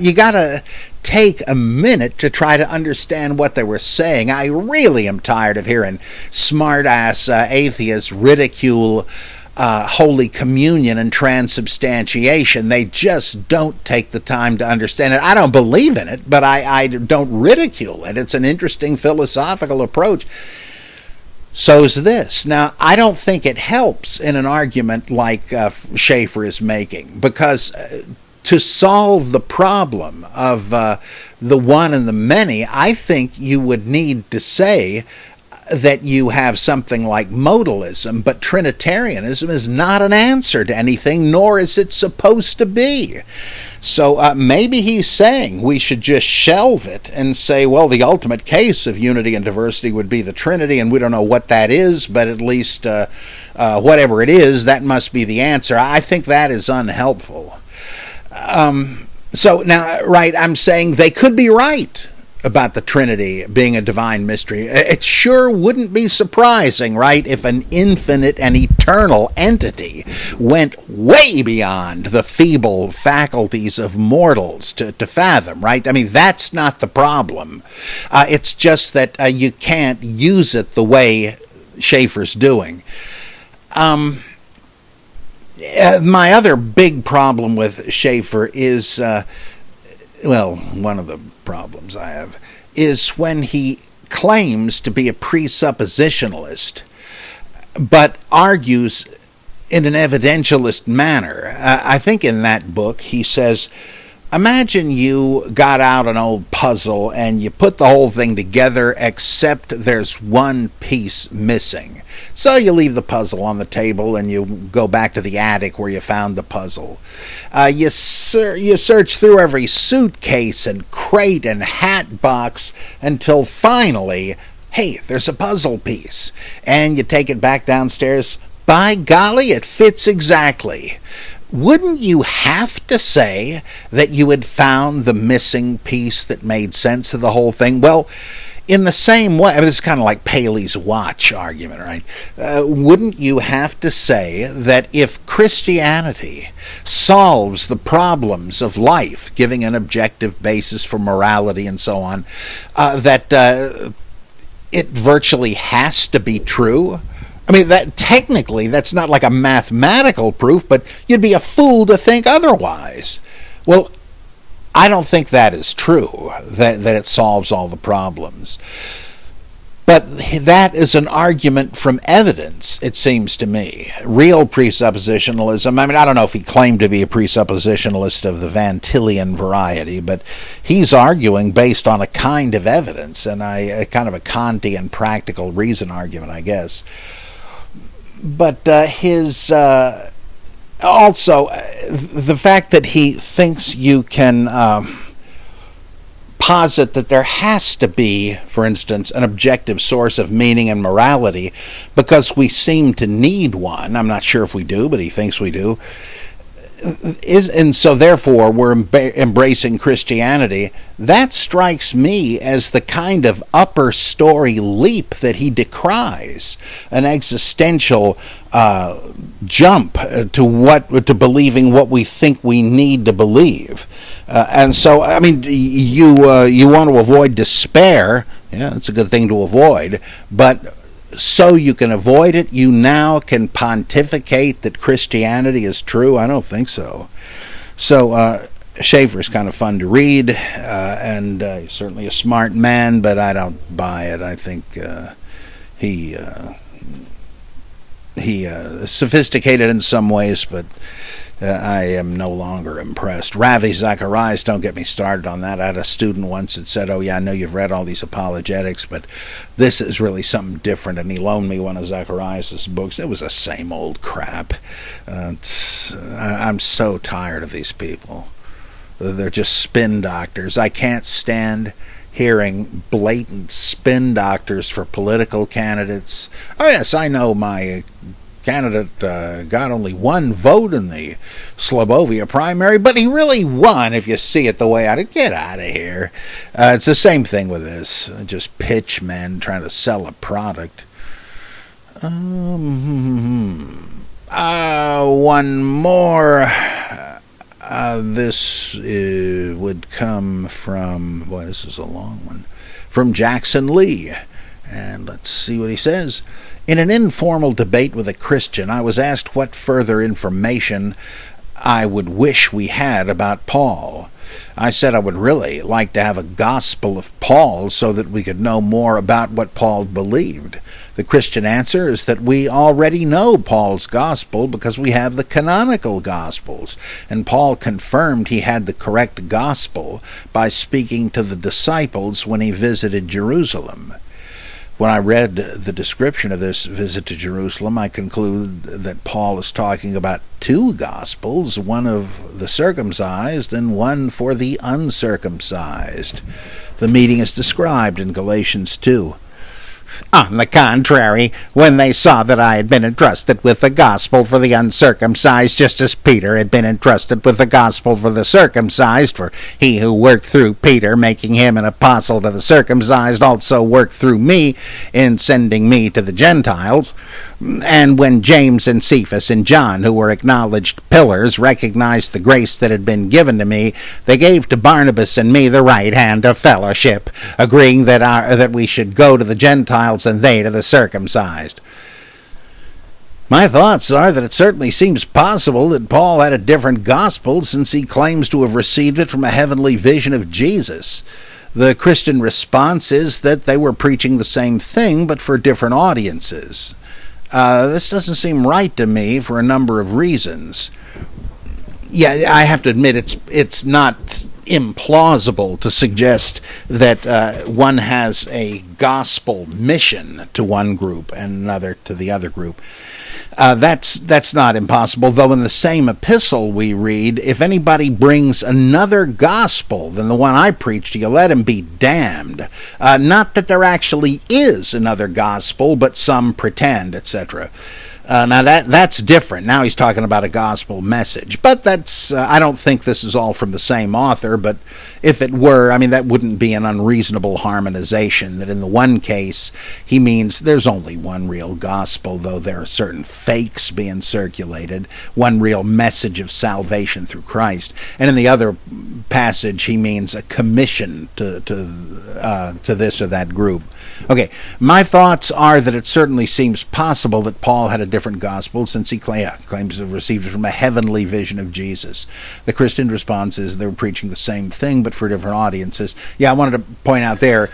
you gotta take a minute to try to understand what they were saying. I really am tired of hearing smart-ass atheists ridicule Holy Communion and transubstantiation. They just don't take the time to understand it. I don't believe in it, but I don't ridicule it. It's an interesting philosophical approach. So's this. Now, I don't think it helps in an argument like Schaefer is making, because to solve the problem of the one and the many, I think you would need to say that you have something like modalism, but Trinitarianism is not an answer to anything, nor is it supposed to be. So maybe he's saying we should just shelve it and say, well, the ultimate case of unity and diversity would be the Trinity, and we don't know what that is, but at least whatever it is, that must be the answer. I think that is unhelpful. So now, right, I'm saying they could be right about the Trinity being a divine mystery. It sure wouldn't be surprising, right, if an infinite and eternal entity went way beyond the feeble faculties of mortals to fathom, right? I mean, that's not the problem. It's just that you can't use it the way Schaefer's doing. My other big problem with Schaefer is, one of the problems I have is when he claims to be a presuppositionalist, but argues in an evidentialist manner. I think in that book he says, imagine you got out an old puzzle and you put the whole thing together except there's one piece missing. So you leave the puzzle on the table and you go back to the attic where you found the puzzle. You search through every suitcase and crate and hat box until finally, hey, there's a puzzle piece. And you take it back downstairs. By golly, it fits exactly. Wouldn't you have to say that you had found the missing piece that made sense of the whole thing? Well, in the same way, it's kind of like Paley's watch argument, right? Wouldn't you have to say that if Christianity solves the problems of life, giving an objective basis for morality and so on, that it virtually has to be true? I mean, that technically, that's not like a mathematical proof, but you'd be a fool to think otherwise. Well, I don't think that is true, that it solves all the problems. But that is an argument from evidence, it seems to me. Real presuppositionalism, I mean, I don't know if he claimed to be a presuppositionalist of the Van Tillian variety, but he's arguing based on a kind of evidence, and a kind of a Kantian practical reason argument, I guess. But his also the fact that he thinks you can posit that there has to be, for instance, an objective source of meaning and morality because we seem to need one. I'm not sure if we do, but he thinks we do. And so therefore we're embracing Christianity. That strikes me as the kind of upper story leap that he decries, an existential jump to believing what we think we need to believe. And so, I mean, you want to avoid despair. Yeah, it's a good thing to avoid, but so you can avoid it, you now can pontificate that Christianity is true? I don't think so. So Schaefer's kind of fun to read, and he's certainly a smart man, but I don't buy it. I think he is sophisticated in some ways, but I am no longer impressed. Ravi Zacharias, don't get me started on that. I had a student once that said, oh yeah, I know you've read all these apologetics, but this is really something different, and he loaned me one of Zacharias' books. It was the same old crap. I'm so tired of these people. They're just spin doctors. I can't stand hearing blatant spin doctors for political candidates. Oh yes, I know my candidate got only one vote in the Slobovia primary, but he really won if you see it the way I did. Get out of here. It's the same thing with this. Just pitch men trying to sell a product. One more. This would come from, boy, this is a long one, from Jackson Lee. And let's see what he says. In an informal debate with a Christian, I was asked what further information I would wish we had about Paul. I said I would really like to have a gospel of Paul so that we could know more about what Paul believed. The Christian answer is that we already know Paul's gospel because we have the canonical gospels, and Paul confirmed he had the correct gospel by speaking to the disciples when he visited Jerusalem. When I read the description of this visit to Jerusalem, I conclude that Paul is talking about two gospels, one of the circumcised and one for the uncircumcised. The meeting is described in Galatians 2. On the contrary, when they saw that I had been entrusted with the gospel for the uncircumcised, just as Peter had been entrusted with the gospel for the circumcised, for he who worked through Peter, making him an apostle to the circumcised, also worked through me in sending me to the Gentiles. And when James and Cephas and John, who were acknowledged pillars, recognized the grace that had been given to me, they gave to Barnabas and me the right hand of fellowship, agreeing that we should go to the Gentiles and they to the circumcised. My thoughts are that it certainly seems possible that Paul had a different gospel, since he claims to have received it from a heavenly vision of Jesus. The Christian response is that they were preaching the same thing, but for different audiences. This doesn't seem right to me for a number of reasons. Yeah, I have to admit it's not implausible to suggest that one has a gospel mission to one group and another to the other group. That's not impossible, though in the same epistle we read, if anybody brings another gospel than the one I preached to you, let him be damned. Not that there actually is another gospel, but some pretend, etc. Now that's different. Now he's talking about a gospel message. But that's I don't think this is all from the same author, but if it were, I mean, that wouldn't be an unreasonable harmonization, that in the one case he means there's only one real gospel, though there are certain fakes being circulated, one real message of salvation through Christ. And in the other passage he means a commission to this or that group. Okay, my thoughts are that it certainly seems possible that Paul had a different gospel, since he claims to have received it from a heavenly vision of Jesus. The Christian response is they were preaching the same thing, but for different audiences. Yeah, I wanted to point out there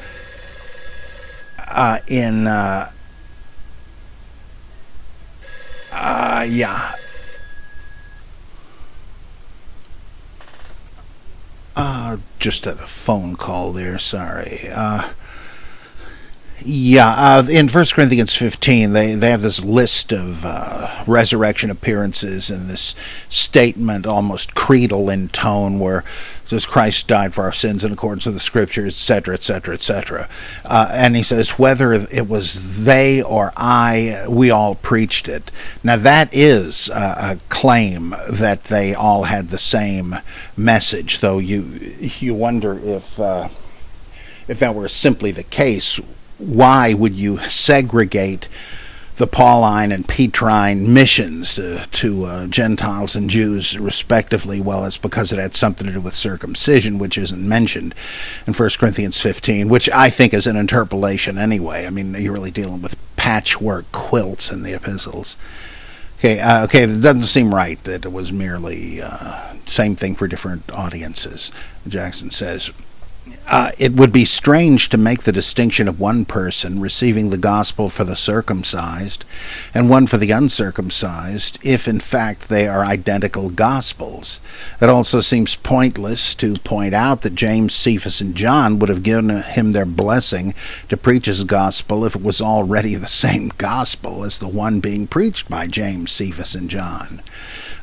just had a phone call there, sorry. In 1 Corinthians 15, they have this list of resurrection appearances and this statement, almost creedal in tone, where it says Christ died for our sins in accordance with the Scriptures, etc., etc., etc. And he says, whether it was they or I, we all preached it. Now that is a claim that they all had the same message, though you wonder if that were simply the case, why would you segregate the Pauline and Petrine missions to Gentiles and Jews respectively? Well, it's because it had something to do with circumcision, which isn't mentioned in 1 Corinthians 15, which I think is an interpolation anyway. I mean, you're really dealing with patchwork quilts in the epistles. Okay, it doesn't seem right that it was merely same thing for different audiences. Jackson says, it would be strange to make the distinction of one person receiving the gospel for the circumcised and one for the uncircumcised if in fact they are identical gospels. It also seems pointless to point out that James, Cephas, and John would have given him their blessing to preach his gospel if it was already the same gospel as the one being preached by James, Cephas, and John.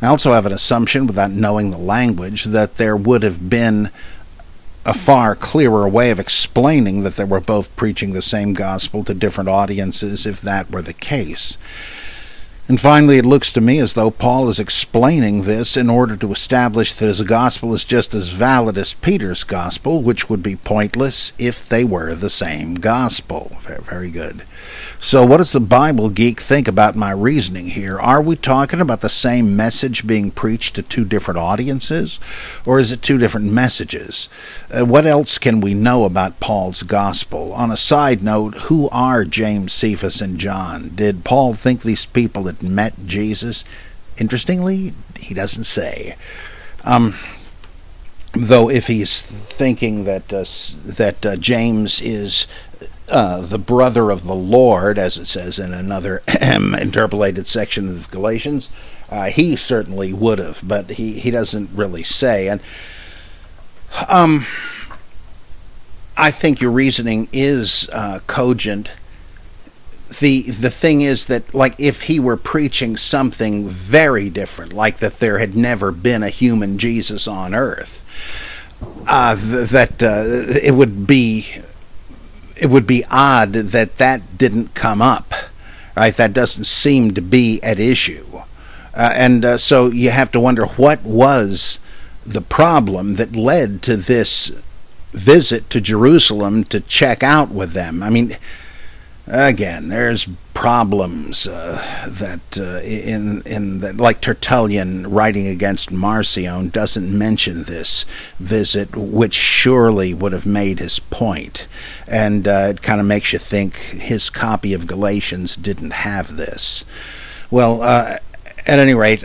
I also have an assumption, without knowing the language, that there would have been a far clearer way of explaining that they were both preaching the same gospel to different audiences if that were the case. And finally, it looks to me as though Paul is explaining this in order to establish that his gospel is just as valid as Peter's gospel, which would be pointless if they were the same gospel. Very, very good. So what does the Bible Geek think about my reasoning here? Are we talking about the same message being preached to two different audiences? Or is it two different messages? What else can we know about Paul's gospel? On a side note, who are James, Cephas, and John? Did Paul think these people had met Jesus? Interestingly, he doesn't say. Though if he's thinking that James is the brother of the Lord, as it says in another interpolated section of Galatians, he certainly would have, but he doesn't really say. And I think your reasoning is cogent. The thing is that, like, if he were preaching something very different, like that there had never been a human Jesus on earth, it would be odd that didn't come up, right? That doesn't seem to be at issue, and so you have to wonder what was the problem that led to this visit to Jerusalem to check out with them. I mean, again, there's problems that like Tertullian writing against Marcion doesn't mention this visit, which surely would have made his point, and it kind of makes you think his copy of Galatians didn't have this. Well, at any rate,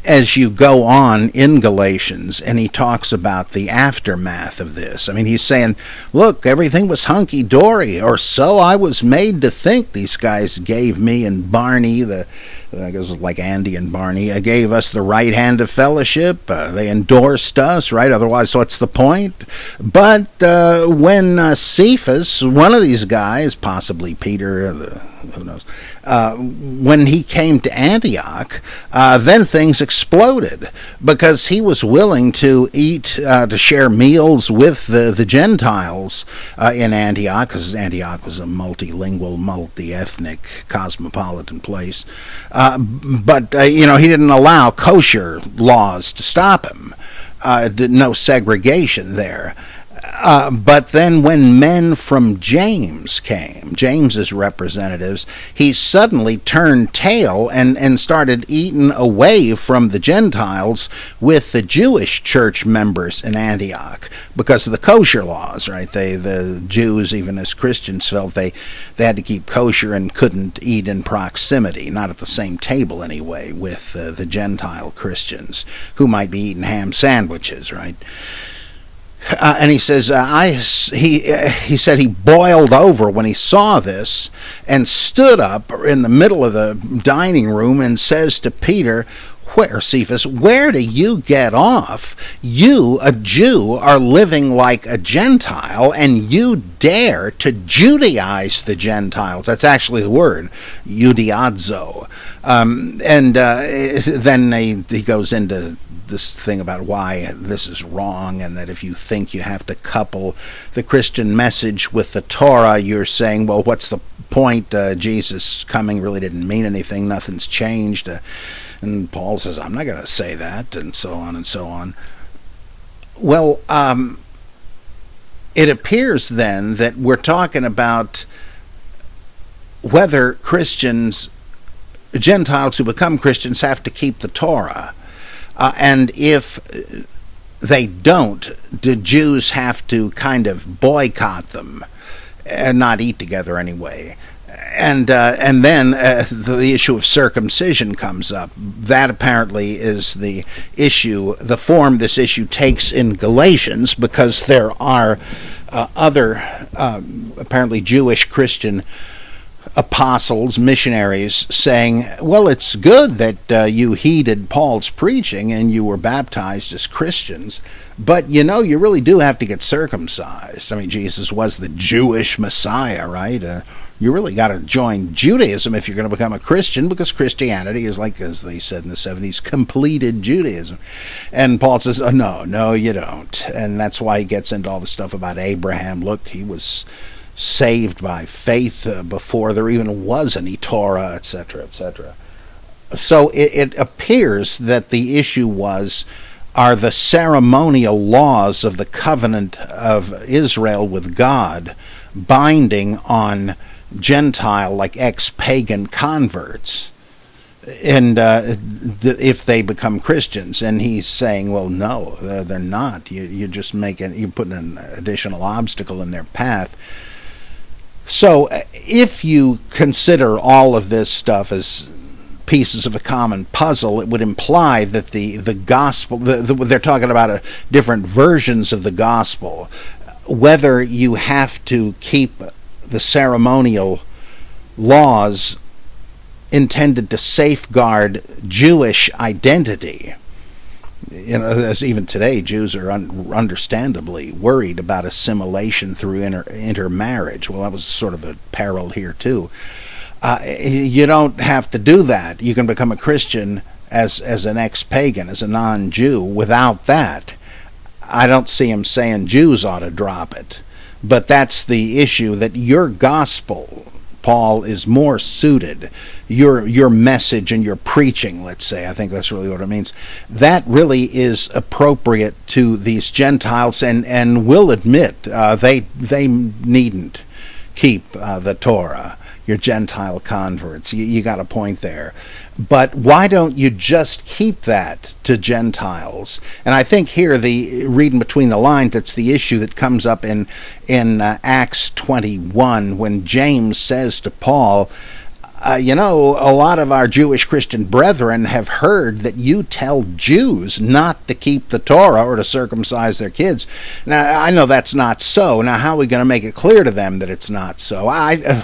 as you go on in Galatians, and he talks about the aftermath of this. I mean, he's saying, look, everything was hunky-dory, or so I was made to think. These guys gave me and Barney, I guess it was like Andy and Barney, gave us the right hand of fellowship. They endorsed us, right? Otherwise, what's the point? But when Cephas, one of these guys, possibly Peter, who knows, when he came to Antioch, then things exploded, because he was willing to eat, to share meals with the Gentiles in Antioch, because Antioch was a multilingual, multi-ethnic, cosmopolitan place. But he didn't allow kosher laws to stop him. No segregation there. But then when men from James came, James's representatives, he suddenly turned tail and started eating away from the Gentiles with the Jewish church members in Antioch because of the kosher laws, right? The Jews, even as Christians, felt they had to keep kosher and couldn't eat in proximity, not at the same table anyway, with the Gentile Christians who might be eating ham sandwiches, right? And he says, he said he boiled over when he saw this and stood up in the middle of the dining room and says to Peter, Cephas, where do you get off? You, a Jew, are living like a Gentile, and you dare to Judaize the Gentiles. That's actually the word, Judaizo. Then he goes into this thing about why this is wrong, and that if you think you have to couple the Christian message with the Torah, you're saying, well, what's the point? Jesus coming really didn't mean anything. Nothing's changed. And Paul says, I'm not going to say that, and so on and so on. Well, it appears then that we're talking about whether Gentiles who become Christians have to keep the Torah. And if they don't, the Jews have to kind of boycott them and not eat together anyway. And then the issue of circumcision comes up. That apparently is the issue, the form this issue takes in Galatians, because there are other apparently Jewish Christian apostles, missionaries, saying, well, it's good that you heeded Paul's preaching and you were baptized as Christians, but you really do have to get circumcised. I mean, Jesus was the Jewish Messiah, right? You really got to join Judaism if you're going to become a Christian, because Christianity is, like, as they said in the 70s, completed Judaism. And Paul says, oh, no, you don't. And that's why he gets into all the stuff about Abraham. Look, he was saved by faith before there even was any Torah, etc., etc. So it appears that the issue are the ceremonial laws of the covenant of Israel with God binding on Gentile, like ex-pagan converts, and if they become Christians. And he's saying, well, no, they're not. You're putting an additional obstacle in their path. So if you consider all of this stuff as pieces of a common puzzle, it would imply that the gospel, they're talking about different versions of the gospel. whether you have to keep the ceremonial laws intended to safeguard Jewish identity. As even today, Jews are understandably worried about assimilation through intermarriage. Well, that was sort of a peril here too. You don't have to do that. You can become a Christian as an ex-pagan, as a non-Jew. Without that, I don't see him saying Jews ought to drop it. But that's the issue, that your gospel, Paul, is more suited, your message and your preaching, let's say, I think that's really what it means, that really is appropriate to these Gentiles, and will admit they needn't keep the Torah, your Gentile converts. You got a point there. But why don't you just keep that to Gentiles? And I think here, the reading between the lines, that's the issue that comes up in Acts 21, when James says to Paul, a lot of our Jewish Christian brethren have heard that you tell Jews not to keep the Torah or to circumcise their kids. Now, I know that's not so. Now, how are we going to make it clear to them that it's not so?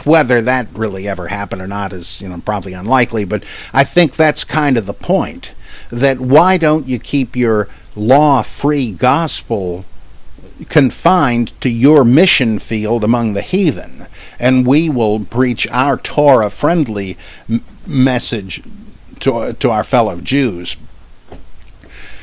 Whether that really ever happened or not is, probably unlikely, but I think that's kind of the point, that why don't you keep your law-free gospel confined to your mission field among the heathen, and we will preach our Torah-friendly message to our fellow Jews.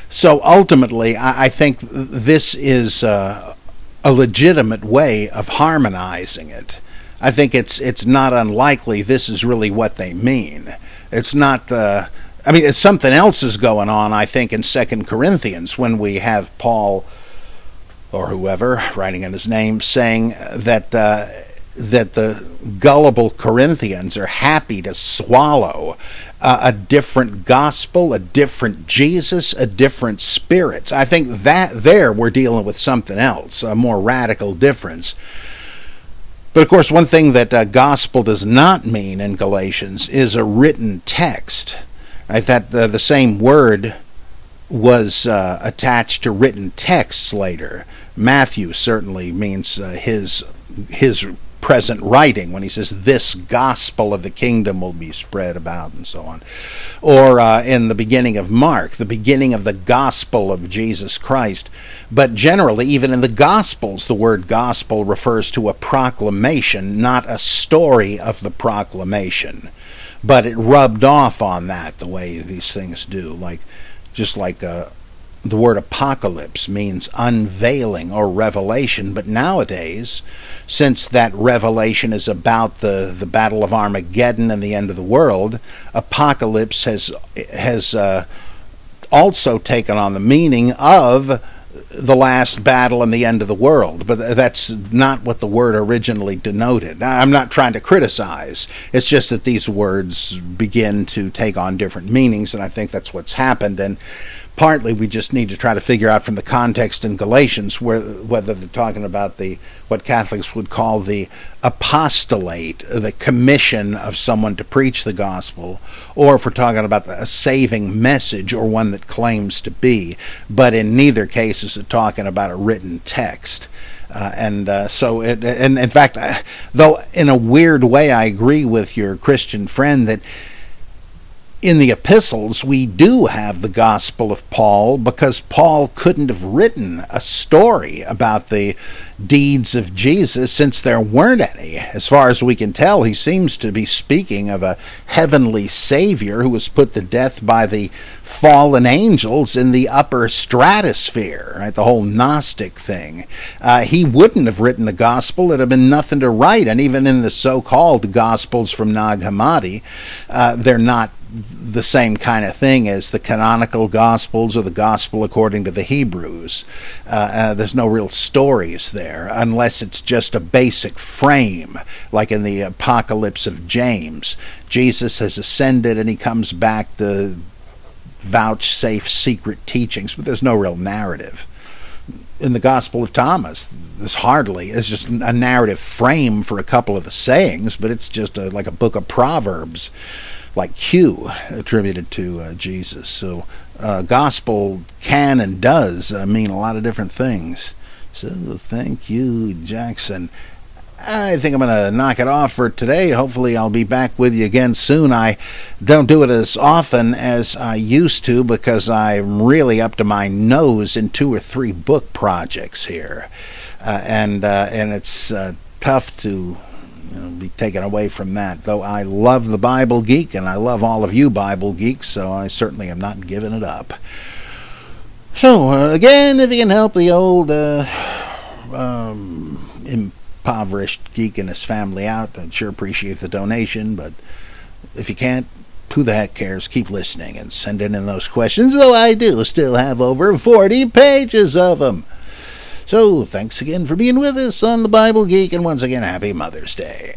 So ultimately, I think this is a legitimate way of harmonizing it. I think it's not unlikely this is really what they mean. It's not it's something else is going on, I think, in 2 Corinthians, when we have Paul, or whoever, writing in his name, saying that the gullible Corinthians are happy to swallow a different gospel, a different Jesus, a different spirit. I think that there we're dealing with something else, a more radical difference. But of course, one thing that gospel does not mean in Galatians is a written text. That the same word was attached to written texts later. Matthew certainly means his present writing, when he says, this gospel of the kingdom will be spread about, and so on. Or in the beginning of Mark, the beginning of the gospel of Jesus Christ. But generally, even in the Gospels, the word gospel refers to a proclamation, not a story of the proclamation. But it rubbed off on that, the way these things do. Just like the word apocalypse means unveiling or revelation, but nowadays, since that revelation is about the Battle of Armageddon and the end of the world, apocalypse has also taken on the meaning of the last battle and the end of the world. But that's not what the word originally denoted. I'm not trying to criticize. It's just that these words begin to take on different meanings, and I think that's what's happened. And partly we just need to try to figure out from the context in Galatians whether they're talking about what Catholics would call the apostolate, the commission of someone to preach the gospel, or if we're talking about a saving message, or one that claims to be. But in neither case is it talking about a written text. And in fact, though in a weird way I agree with your Christian friend that in the epistles, we do have the gospel of Paul, because Paul couldn't have written a story about the deeds of Jesus, since there weren't any. As far as we can tell, he seems to be speaking of a heavenly Savior who was put to death by the fallen angels in the upper stratosphere, right? The whole Gnostic thing. He wouldn't have written the gospel. It'd have been nothing to write. And even in the so-called gospels from Nag Hammadi, they're not the same kind of thing as the canonical Gospels or the Gospel according to the Hebrews. There's no real stories there, unless it's just a basic frame, like in the Apocalypse of James. Jesus has ascended and he comes back to vouchsafe secret teachings, but there's no real narrative. In the Gospel of Thomas, it's just a narrative frame for a couple of the sayings, but it's just like a book of Proverbs, like Q, attributed to Jesus. So gospel can and does mean a lot of different things. So thank you, Jackson. I think I'm going to knock it off for today. Hopefully I'll be back with you again soon. I don't do it as often as I used to because I'm really up to my nose in 2 or 3 book projects here. And it's tough to be taken away from that. Though I love the Bible Geek, and I love all of you Bible Geeks, so I certainly am not giving it up. So, again, if you can help the old impoverished geek and his family out, I'd sure appreciate the donation, but if you can't, who the heck cares? Keep listening and sending in those questions, though I do still have over 40 pages of them. So, thanks again for being with us on the Bible Geek, and once again, happy Mother's Day.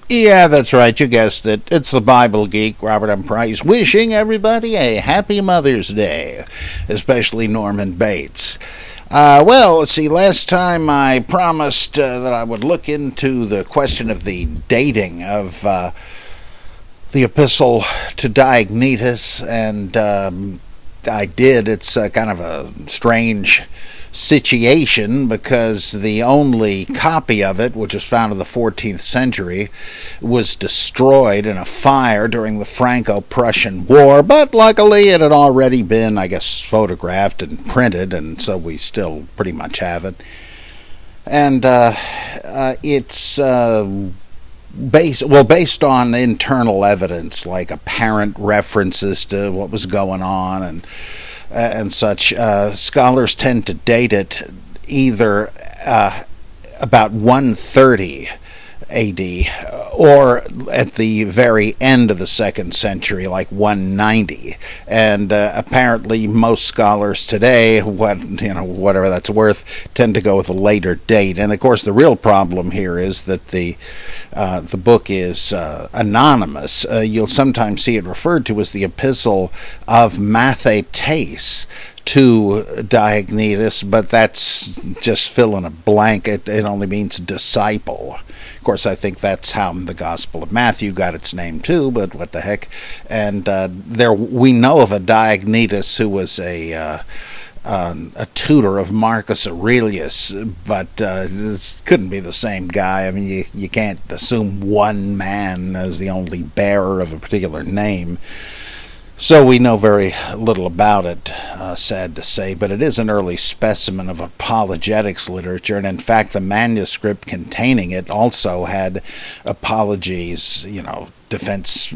Yeah, that's right, you guessed it. It's the Bible Geek, Robert M. Price, wishing everybody a happy Mother's Day, especially Norman Bates. Well, let's see, last time I promised that I would look into the question of the dating of the Epistle to Diognetus, and I did. It's kind of a strange situation because the only copy of it, which was found in the 14th century, was destroyed in a fire during the Franco-Prussian War, but luckily it had already been, I guess, photographed and printed, and so we still pretty much have it. And it's based on internal evidence, like apparent references to what was going on and such. Scholars tend to date it either about 130 A.D. or at the very end of the 2nd century, like 190. And apparently most scholars today, whatever that's worth, tend to go with a later date. And of course the real problem here is that the book is anonymous. You'll sometimes see it referred to as the Epistle of Mathetes to Diognetus, but that's just filling a blank. It only means disciple. Of course, I think that's how the Gospel of Matthew got its name too, but what the heck. And we know of a Diognetus who was a tutor of Marcus Aurelius, but this couldn't be the same guy. I mean, you can't assume one man as the only bearer of a particular name. So we know very little about it, sad to say, but it is an early specimen of apologetics literature, and in fact the manuscript containing it also had apologies, defense